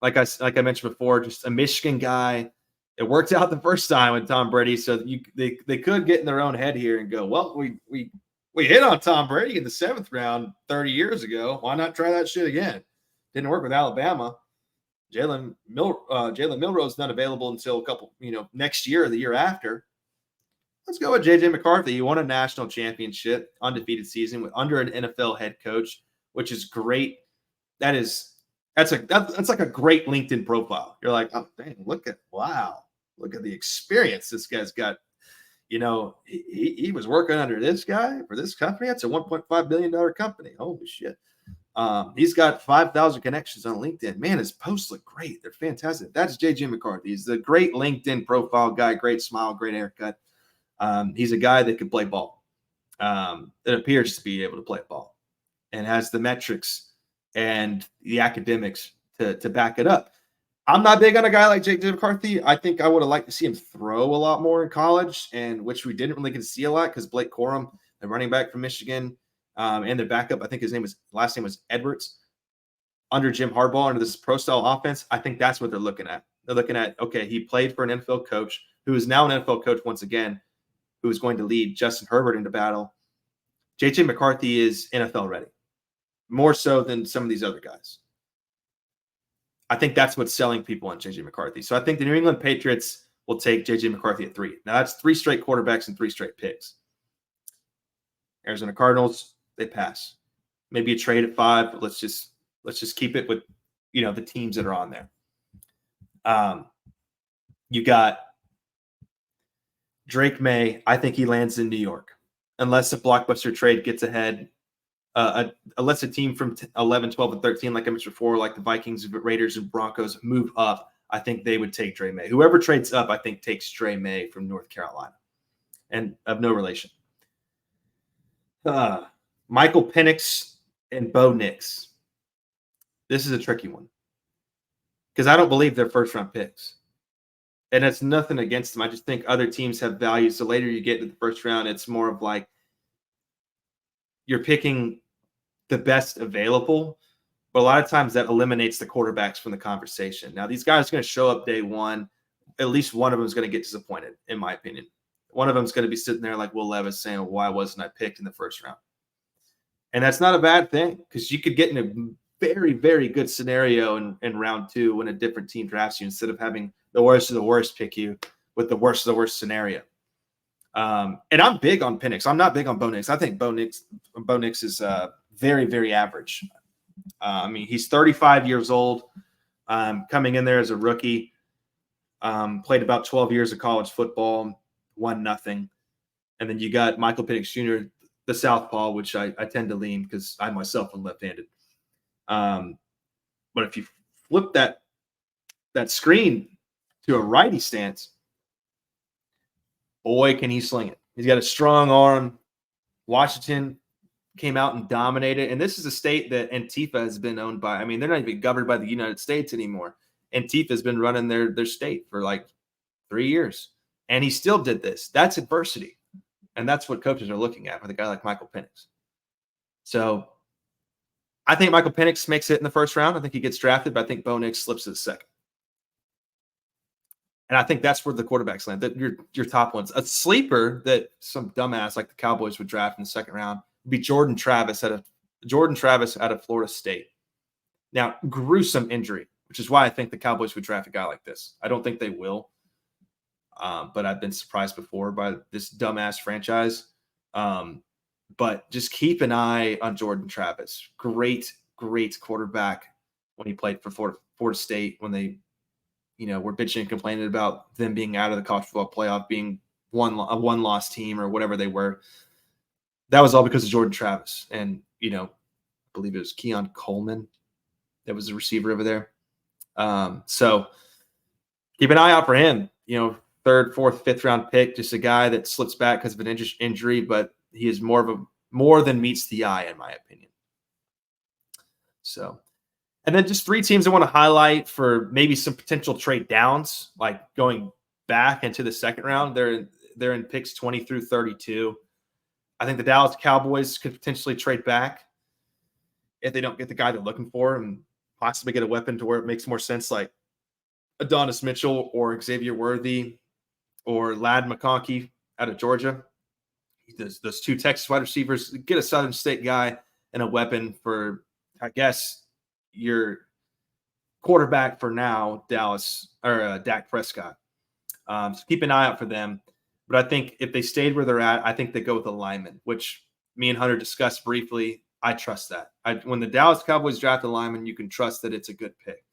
Like I mentioned before, just a Michigan guy, It worked out the first time with Tom Brady, so they could get in their own head here and go, well, we hit on Tom Brady in the 7th round 30 years ago. Why not try that shit again? Didn't work with Alabama. Jalen Milroe's not available until a couple, next year or the year after. Let's go with J.J. McCarthy. He won a national championship, undefeated season under an NFL head coach, which is great. That's like a great LinkedIn profile. You're like, oh dang, look at the experience this guy's got. He was working under this guy for this company. It's a $1.5 billion company. Holy shit. He's got 5,000 connections on LinkedIn. Man, his posts look great. They're fantastic. That's J.J. McCarthy. He's the great LinkedIn profile guy, great smile, great haircut. He's a guy that can play ball. That appears to be able to play ball and has the metrics and the academics to back it up. I'm not big on a guy like J.J. McCarthy. I think I would have liked to see him throw a lot more in college, and which we didn't really get to see a lot because Blake Corum, the running back from Michigan, and their backup, I think last name was Edwards, under Jim Harbaugh, under this pro-style offense. I think that's what they're looking at. They're looking at, okay, he played for an NFL coach who is now an NFL coach once again, who is going to lead Justin Herbert into battle. J.J. McCarthy is NFL ready, more so than some of these other guys. I think that's what's selling people on J.J. McCarthy. So I think the New England Patriots will take J.J. McCarthy at 3. Now, that's 3 straight quarterbacks and 3 straight picks. Arizona Cardinals, they pass. Maybe a trade at 5, but let's just keep it with, the teams that are on there. You got Drake Maye. I think he lands in New York. Unless a blockbuster trade gets ahead, unless a team from 11, 12, and 13, like I mentioned before, like the Vikings, Raiders, and Broncos move up, I think they would take Dre Maye. Whoever trades up, I think, takes Dre Maye from North Carolina, and of no relation. Michael Pennix and Bo Nix. This is a tricky one because I don't believe they're first-round picks. And it's nothing against them. I just think other teams have value. So later you get to the first round, it's more of like you're picking the best available. But a lot of times that eliminates the quarterbacks from the conversation. Now, these guys are going to show up day one. At least one of them is going to get disappointed, in my opinion. One of them is going to be sitting there like Will Levis saying, why wasn't I picked in the first round? And that's not a bad thing because you could get in a very, very good scenario in round 2 when a different team drafts you instead of having the worst of the worst pick you with the worst of the worst scenario. And I'm big on Pennix. I'm not big on Bo Nix. I think Bo Nix is very, very average. He's 35 years old, coming in there as a rookie, played about 12 years of college football, won nothing. And then you got Michael Penix Jr., the southpaw, which I tend to lean because I myself am left-handed. But if you flip that screen to a righty stance, boy, can he sling it. He's got a strong arm. Washington came out and dominated. And this is a state that Antifa has been owned by. I mean, they're not even governed by the United States anymore. Antifa has been running their state for like 3 years. And he still did this. That's adversity. And that's what coaches are looking at with a guy like Michael Penix. So I think Michael Penix makes it in the first round. I think he gets drafted, but I think Bo Nix slips to the second. And I think that's where the quarterbacks land. That your top ones. A sleeper that some dumbass like the Cowboys would draft in the second round would be Jordan Travis out of Florida State. Now, gruesome injury, which is why I think the Cowboys would draft a guy like this. I don't think they will. But I've been surprised before by this dumbass franchise. But just keep an eye on Jordan Travis. Great quarterback when he played for Florida State, when they, were bitching and complaining about them being out of the college football playoff, being a one-loss team or whatever they were. That was all because of Jordan Travis. And, I believe it was Keon Coleman that was the receiver over there. So keep an eye out for him. 3rd, 4th, 5th round pick, just a guy that slips back because of an injury, but he is more than meets the eye, in my opinion. So, and then just 3 teams I want to highlight for maybe some potential trade downs, like going back into the second round. They're in picks 20 through 32. I think the Dallas Cowboys could potentially trade back if they don't get the guy they're looking for and possibly get a weapon to where it makes more sense, like Adonis Mitchell or Xavier Worthy or Lad McConkey out of Georgia. Those two Texas wide receivers, get a Southern State guy and a weapon for, I guess, your quarterback for now, Dak Prescott. So keep an eye out for them. But I think if they stayed where they're at, I think they go with a lineman, which me and Hunter discussed briefly. I trust that. When the Dallas Cowboys draft a lineman, you can trust that it's a good pick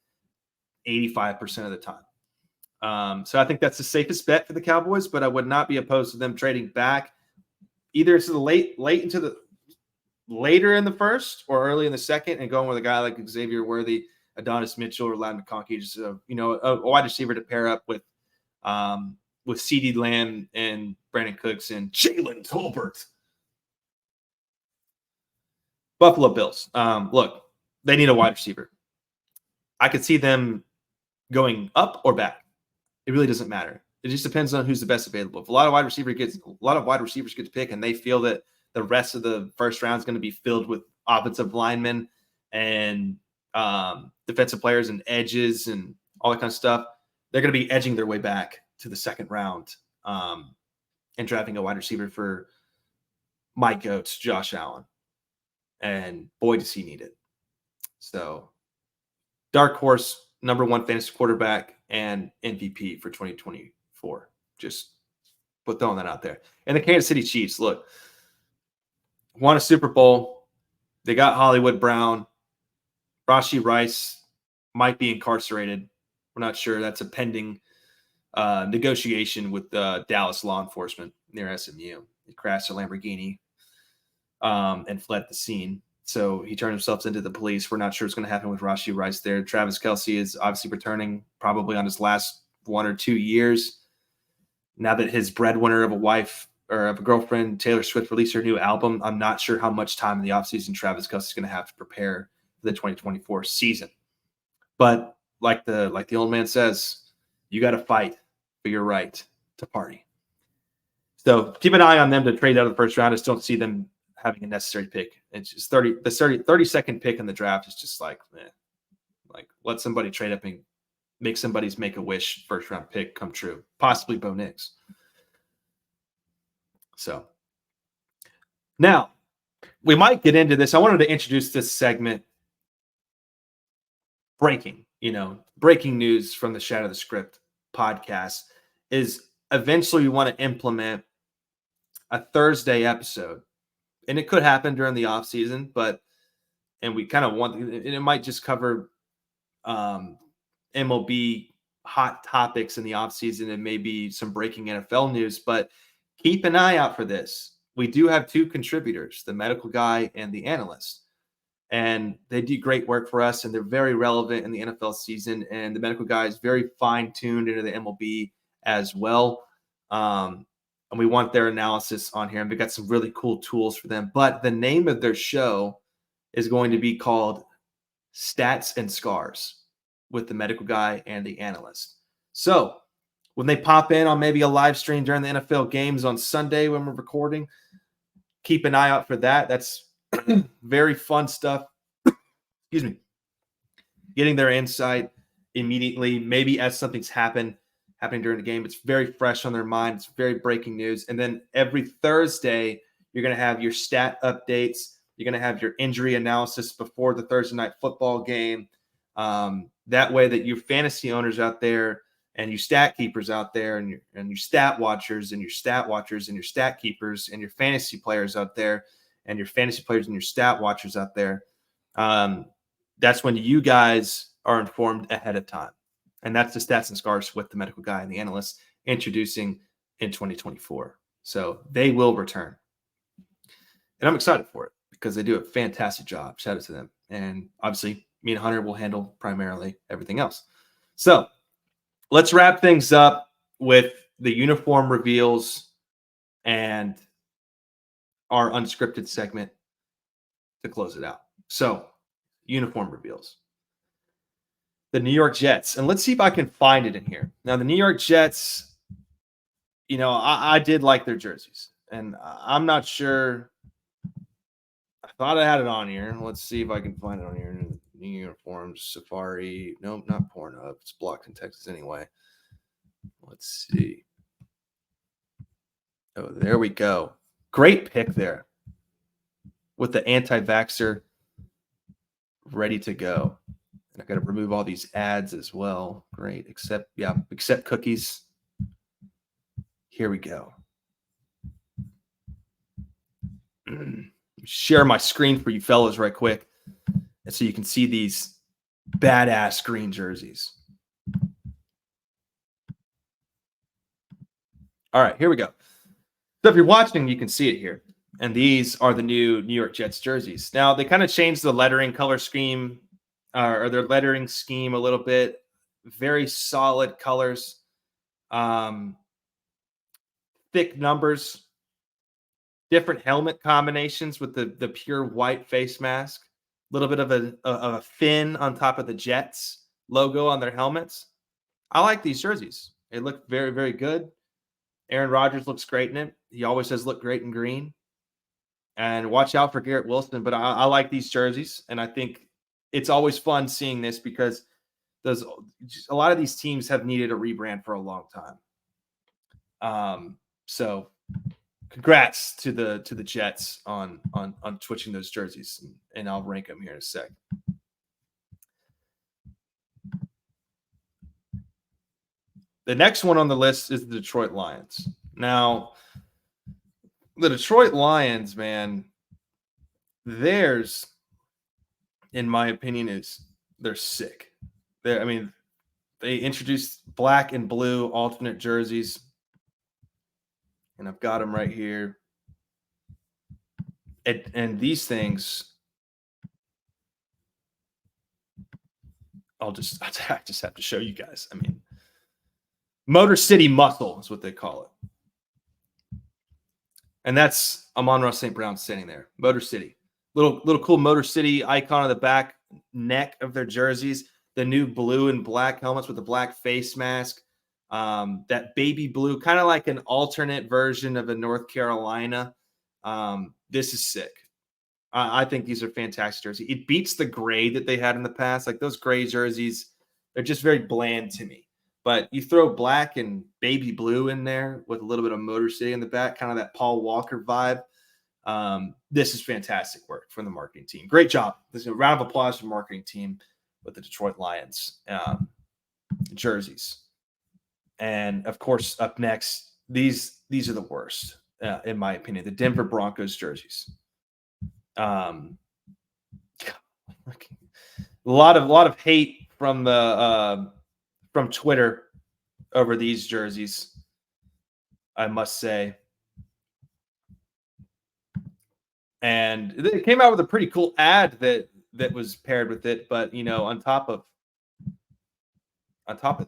85% of the time. So I think that's the safest bet for the Cowboys, but I would not be opposed to them trading back either to the later in the first or early in the second and going with a guy like Xavier Worthy, Adonis Mitchell, or Lad McConkey, just a wide receiver to pair up with CeeDee Lamb and Brandon Cooks and Jalen Tolbert. Buffalo Bills. Look, they need a wide receiver. I could see them going up or back. It really doesn't matter. It just depends on who's the best available. If a lot of wide receivers get to pick, and they feel that the rest of the first round is going to be filled with offensive linemen and defensive players and edges and all that kind of stuff, they're going to be edging their way back to the second round and drafting a wide receiver for Mike Oates, Josh Allen. And boy, does he need it. So, dark horse, number one fantasy quarterback and MVP for 2024. Just throwing that out there. And the Kansas City Chiefs, look, won a Super Bowl. They got Hollywood Brown. Rashee Rice might be incarcerated. We're not sure. That's a pending negotiation with Dallas law enforcement near SMU. He crashed a Lamborghini and fled the scene. So he turned himself into the police. We're not sure what's going to happen with Rashee Rice there. Travis Kelce is obviously returning probably on his last 1 or 2 years. Now that his breadwinner of a wife or of a girlfriend, Taylor Swift, released her new album, I'm not sure how much time in the offseason Travis Kelce is going to have to prepare for the 2024 season. But like the old man says, you got to fight for your right to party. So keep an eye on them to trade out of the first round. I just don't see them having a necessary pick. It's just 32nd pick in the draft is just like let somebody trade up and make somebody's Make-A-Wish first round pick come true. Possibly Bo Nix. So now we might get into this. I wanted to introduce this segment. Breaking news from the Shatter the Script podcast is eventually we want to implement a Thursday episode. And it could happen during the off season, and we kind of it might just cover MLB hot topics in the off season and maybe some breaking NFL news, but keep an eye out for this. We do have two contributors, the medical guy and the analyst, and they do great work for us and they're very relevant in the NFL season. And the medical guy is very fine tuned into the MLB as well. And we want their analysis on here. And we've got some really cool tools for them. But the name of their show is going to be called Stats and Scars with the medical guy and the analyst. So when they pop in on maybe a live stream during the NFL games on Sunday when we're recording, keep an eye out for that. That's very fun stuff. Excuse me. Getting their insight immediately, maybe as something's happening during the game. It's very fresh on their mind. It's very breaking news. And then every Thursday, you're going to have your stat updates. You're going to have your injury analysis before the Thursday night football game. That way that your fantasy owners out there and you stat keepers out there and your stat watchers and your stat watchers and your stat keepers and your fantasy players out there and your fantasy players and your stat watchers out there, that's when you guys are informed ahead of time. And that's the Stats and Scars with the medical guy and the analyst introducing in 2024. So they will return. And I'm excited for it because they do a fantastic job. Shout out to them. And obviously, me and Hunter will handle primarily everything else. So let's wrap things up with the uniform reveals and our unscripted segment to close it out. So, uniform reveals. The New York Jets. And let's see if I can find it in here. Now, the New York Jets, I did like their jerseys. And I'm not sure. I thought I had it on here. Let's see if I can find it on here. uniforms, Safari. No, not Pornhub. It's blocked in Texas anyway. Let's see. Oh, there we go. Great pick there with the anti-vaxxer ready to go. And I got to remove all these ads as well. Great. Accept cookies. Here we go. Share my screen for you fellas right quick. And so you can see these badass green jerseys. All right, here we go. So if you're watching, you can see it here. And these are the new New York Jets jerseys. Now, they kind of changed the lettering color scheme or their lettering scheme a little bit. Very solid colors. Thick numbers. Different helmet combinations with the pure white face mask. A little bit of a fin on top of the Jets logo on their helmets. I like these jerseys. They look very, very good. Aaron Rodgers looks great in it. He always says look great in green. And watch out for Garrett Wilson. But I like these jerseys. And I think it's always fun seeing this because a lot of these teams have needed a rebrand for a long time. So congrats to the Jets on switching those jerseys. And I'll rank them here in a sec. The next one on the list is the Detroit Lions. Now, the Detroit Lions, man, theirs, in my opinion, they're sick. They introduced black and blue alternate jerseys, and I've got them right here. And these things, I just have to show you guys. Motor City Muscle is what they call it. And that's Amon-Ra St. Brown standing there. Motor City. Little cool Motor City icon on the back neck of their jerseys. The new blue and black helmets with the black face mask. That baby blue, kind of like an alternate version of a North Carolina. This is sick. I think these are fantastic jerseys. It beats the gray that they had in the past. Like those gray jerseys, they're just very bland to me. But you throw black and baby blue in there with a little bit of Motor City in the back, kind of that Paul Walker vibe. This is fantastic work from the marketing team. Great job. This is a round of applause for the marketing team with the Detroit Lions jerseys. And, of course, up next, these are the worst, in my opinion, the Denver Broncos jerseys. A lot of hate from from Twitter over these jerseys, I must say. And they came out with a pretty cool ad that was paired with it. But, on top of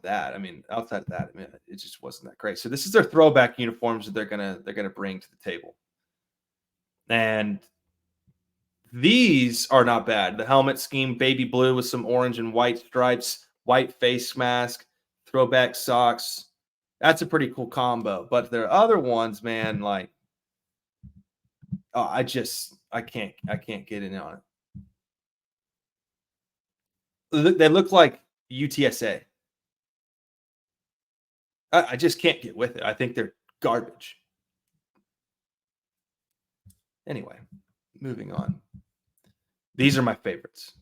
that, outside of that, it just wasn't that great. So this is their throwback uniforms that they're gonna bring to the table. And these are not bad. The helmet scheme, baby blue with some orange and white stripes, white face mask, throwback socks. That's a pretty cool combo. But there are other ones, man, like I can't get in on it. They look like UTSA. I just can't get with it. I think they're garbage. Anyway, moving on. These are my favorites.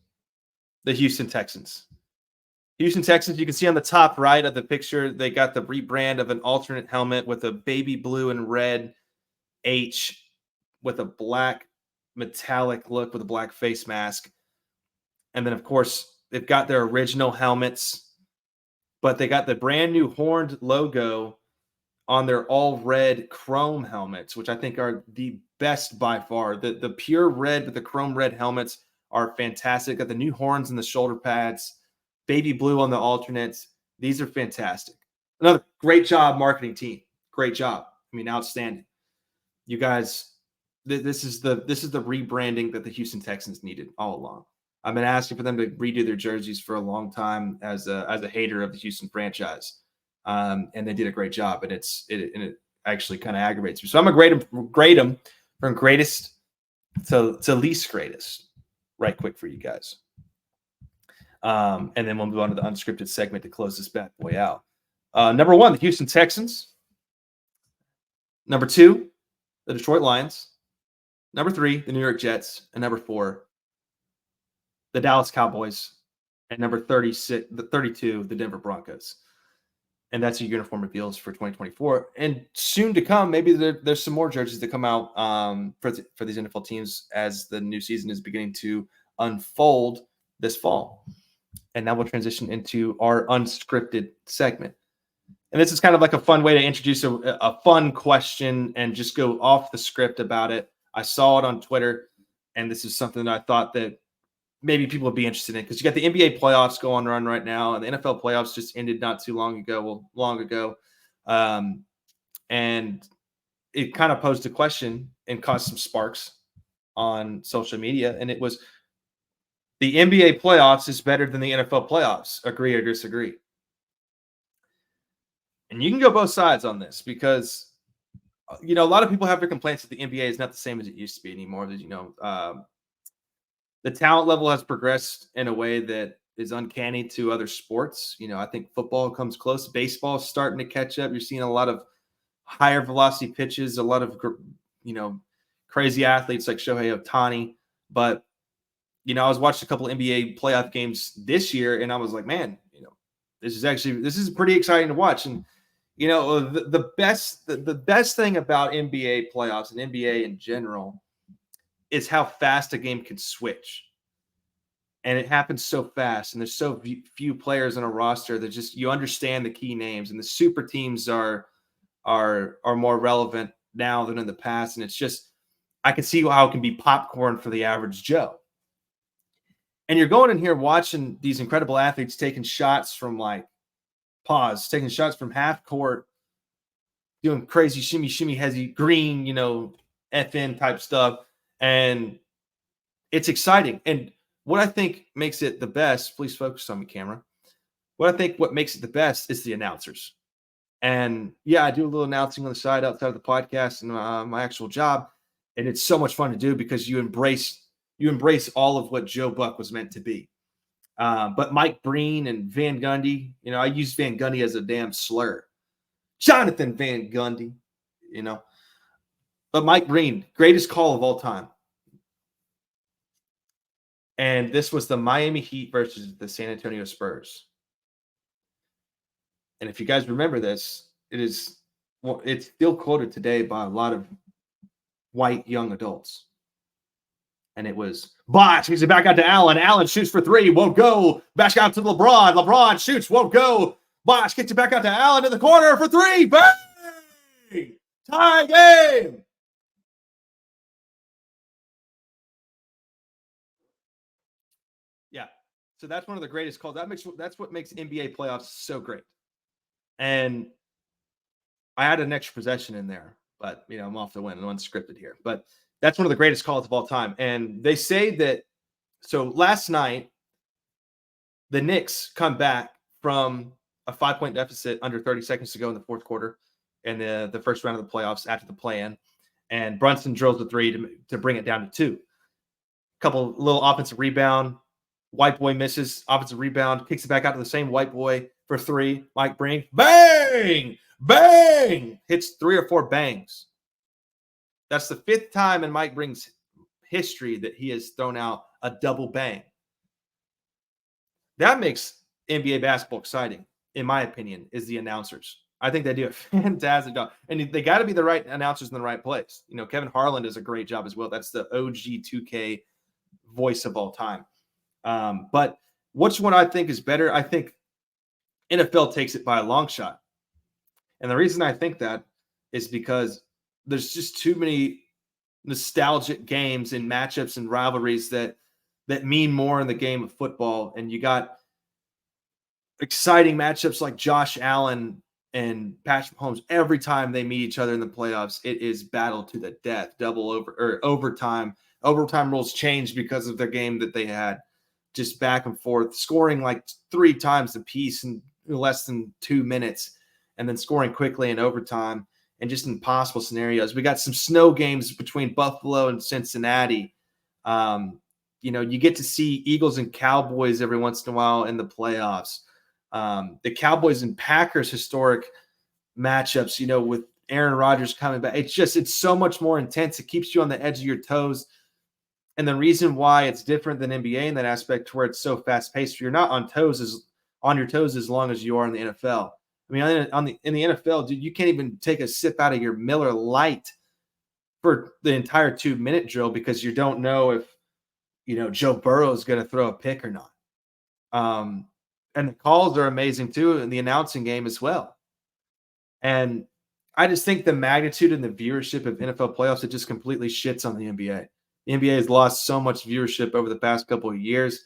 The Houston Texans. Houston Texans, you can see on the top right of the picture, they got the rebrand of an alternate helmet with a baby blue and red H with a black metallic look with a black face mask. And then, of course, they've got their original helmets, but they got the brand new horned logo on their all red chrome helmets, which I think are the best by far. The pure red with the chrome red helmets are fantastic. Got the new horns and the shoulder pads, baby blue on the alternates. These are fantastic. Another great job, marketing team. Great job. Outstanding. You guys, this is the rebranding that the Houston Texans needed all along. I've been asking for them to redo their jerseys for a long time as a hater of the Houston franchise. And they did a great job, and it actually kind of aggravates me. So I'm going to grade them from greatest to least greatest right quick for you guys. And then we'll move on to the unscripted segment to close this bad boy out. Number 1, the Houston Texans. Number 2, the Detroit Lions. Number 3, the New York Jets. And number 4, the Dallas Cowboys. And number 32, the Denver Broncos. And that's your uniform reveals for 2024. And soon to come, maybe there's some more jerseys that come out for these NFL teams as the new season is beginning to unfold this fall. And now we'll transition into our unscripted segment. And this is kind of like a fun way to introduce a fun question and just go off the script about it. I saw it on Twitter, and this is something that I thought that maybe people would be interested in, because you got the NBA playoffs going on right now, and the NFL playoffs just ended not too long ago. And it kind of posed a question and caused some sparks on social media. And it was, the NBA playoffs is better than the NFL playoffs. Agree or disagree? And you can go both sides on this, because, a lot of people have their complaints that the NBA is not the same as it used to be anymore. The talent level has progressed in a way that is uncanny to other sports. I think football comes close. Baseball is starting to catch up. You're seeing a lot of higher velocity pitches, a lot of, crazy athletes like Shohei Ohtani. But, I was watching a couple of NBA playoff games this year, and I was like, man, this is pretty exciting to watch. And, the best thing about NBA playoffs and NBA in general is how fast a game can switch. And it happens so fast, and there's so few players on a roster that just, you understand the key names, and the super teams are more relevant now than in the past. And it's just, I can see how it can be popcorn for the average Joe. And you're going in here watching these incredible athletes taking shots from taking shots from half court, doing crazy shimmy, hezzy, green, FN type stuff. And it's exciting. And what I think makes it the best, please focus on me, camera. What makes it the best is the announcers. And yeah, I do a little announcing on the side outside of the podcast and my actual job. And it's so much fun to do, because you embrace all of what Joe Buck was meant to be. But Mike Breen and Van Gundy, I use Van Gundy as a damn slur. Jonathan Van Gundy, But Mike Breen, greatest call of all time. And this was the Miami Heat versus the San Antonio Spurs. And if you guys remember this, it's still quoted today by a lot of white young adults. And it was, Bosh gives it back out to Allen. Allen shoots for 3, won't go. Back out to LeBron. LeBron shoots, won't go. Bosh gets it back out to Allen in the corner for 3. Bang! Tie game! Yeah. So that's one of the greatest calls. That's what makes NBA playoffs so great. And I had an extra possession in there, but I'm off the win. I'm unscripted here. But that's one of the greatest calls of all time. And they say that, so last night, the Knicks come back from a 5-point deficit under 30 seconds to go in the fourth quarter in the first round of the playoffs after the play-in. And Brunson drills the 3 to bring it down to 2. Couple little offensive rebound. White boy misses. Offensive rebound. Kicks it back out to the same white boy for 3. Mike Breen. Bang! Bang! Hits 3 or 4 bangs. That's the 5th time in Mike Breen's history that he has thrown out a double bang. That makes NBA basketball exciting, in my opinion, is the announcers. I think they do a fantastic job. And they got to be the right announcers in the right place. Kevin Harlan does a great job as well. That's the OG 2K voice of all time. But which one I think is better? I think NFL takes it by a long shot. And the reason I think that is because there's just too many nostalgic games and matchups and rivalries that mean more in the game of football. And you got exciting matchups like Josh Allen and Patrick Mahomes. Every time they meet each other in the playoffs, it is battle to the death, overtime. Overtime rules changed because of the game that they had, just back and forth, scoring like 3 times apiece in less than 2 minutes, and then scoring quickly in overtime. And just impossible scenarios. We got some snow games between Buffalo and Cincinnati. You get to see Eagles and Cowboys every once in a while in the playoffs. The Cowboys and Packers historic matchups, with Aaron Rodgers coming back. It's so much more intense. It keeps you on the edge of your toes. And the reason why it's different than NBA in that aspect, where it's so fast paced, you're not on your toes as long as you are in the NFL. I mean, in the NFL, dude, you can't even take a sip out of your Miller Lite for the entire 2-minute drill because you don't know if Joe Burrow is going to throw a pick or not. And the calls are amazing too, and the announcing game as well. And I just think the magnitude and the viewership of NFL playoffs, it just completely shits on the NBA. The NBA has lost so much viewership over the past couple of years.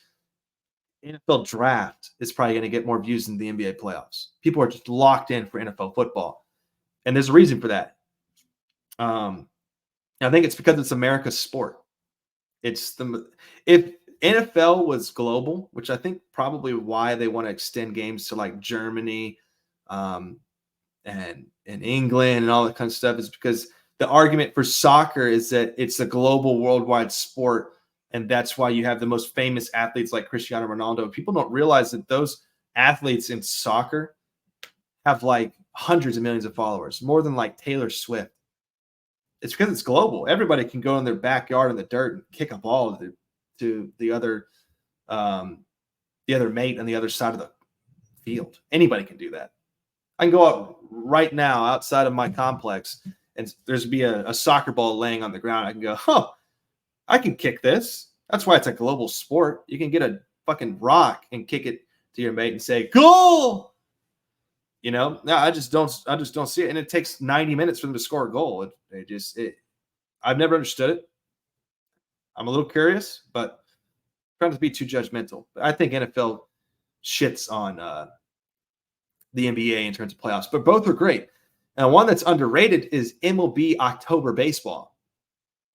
NFL draft is probably going to get more views than the NBA playoffs. People are just locked in for NFL football. And there's a reason for that. I think it's because it's America's sport. If NFL was global, which I think probably why they want to extend games to like Germany and England and all that kind of stuff, is because the argument for soccer is that it's a global, worldwide sport, and that's why you have the most famous athletes like Cristiano Ronaldo. People don't realize that those athletes in soccer have like hundreds of millions of followers, more than like Taylor Swift. It's because it's global. Everybody can go in their backyard in the dirt and kick a ball to the other mate on the other side of the field. Anybody can do that. I can go out right now outside of my complex, and there's be a soccer ball laying on the ground. I can go, I can kick this. That's why it's a global sport. You can get a fucking rock and kick it to your mate and say, goal. No, I just don't see it. And it takes 90 minutes for them to score a goal. I've never understood it. I'm a little curious, but I'm trying to be too judgmental. But I think NFL shits on the NBA in terms of playoffs, but both are great. And one that's underrated is MLB October baseball.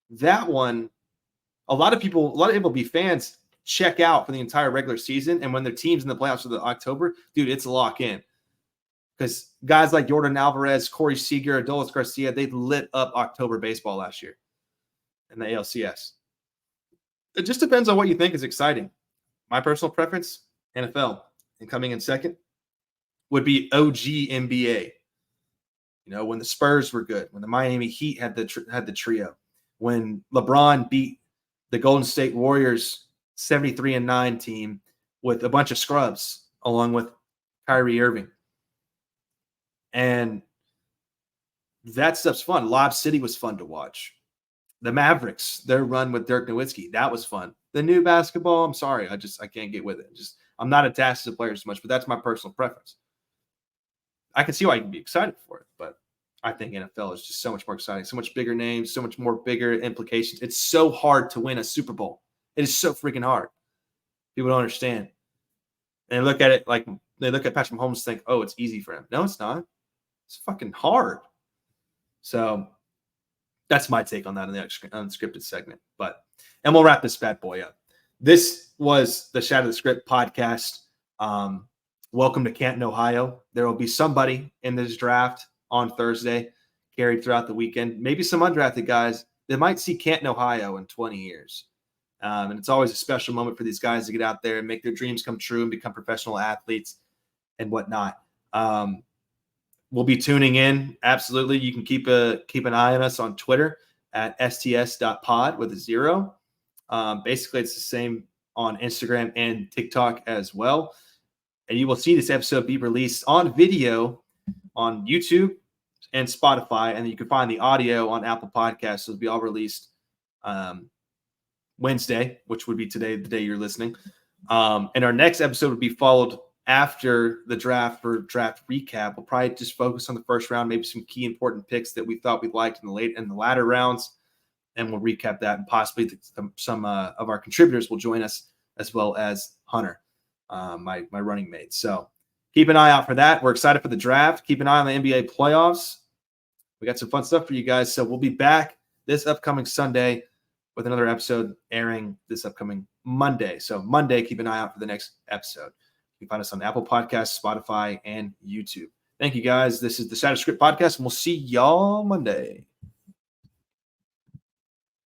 That one, a lot of MLB fans check out for the entire regular season. And when their team's in the playoffs for the October, dude, it's a lock in. Because guys like Jordan Alvarez, Corey Seager, Adolis Garcia, they lit up October baseball last year in the ALCS. It just depends on what you think is exciting. My personal preference, NFL. And coming in second would be OG NBA. When the Spurs were good, when the Miami Heat had the trio, when LeBron beat the Golden State Warriors 73-9 team with a bunch of scrubs, along with Kyrie Irving. And that stuff's fun. Lob City was fun to watch. The Mavericks, their run with Dirk Nowitzki, that was fun. The new basketball, I'm sorry, I can't get with it. I'm not attached to the players as much, but that's my personal preference. I can see why you can be excited for it, but I think NFL is just so much more exciting, so much bigger names, so much more bigger implications. It's so hard to win a Super Bowl. It is so freaking hard. People don't understand. And they look at it like they look at Patrick Mahomes and think, oh, it's easy for him. No, it's not. It's fucking hard. So that's my take on that in the unscripted segment. And we'll wrap this bad boy up. This was the Shatter the Script podcast. Welcome to Canton, Ohio. There will be somebody in this draft on Thursday, carried throughout the weekend. Maybe some undrafted guys that might see Canton, Ohio in 20 years. And it's always a special moment for these guys to get out there and make their dreams come true and become professional athletes and whatnot. We'll be tuning in. Absolutely. You can keep an eye on us on Twitter at sts.pod with a 0. Basically, it's the same on Instagram and TikTok as well. And you will see this episode be released on video on YouTube and Spotify. And then you can find the audio on Apple Podcasts. So it'll be all released Wednesday, which would be today, the day you're listening. And our next episode would be followed after the draft for draft recap. We'll probably just focus on the first round, maybe some key important picks that we thought we liked in the latter rounds. And we'll recap that, and possibly some of our contributors will join us, as well as Hunter, my running mate. So keep an eye out for that. We're excited for the draft. Keep an eye on the NBA playoffs. We got some fun stuff for you guys. So we'll be back this upcoming Sunday with another episode airing this upcoming Monday. So Monday, keep an eye out for the next episode. You can find us on Apple Podcasts, Spotify, and YouTube. Thank you, guys. This is the Shatter Script podcast, and we'll see y'all Monday.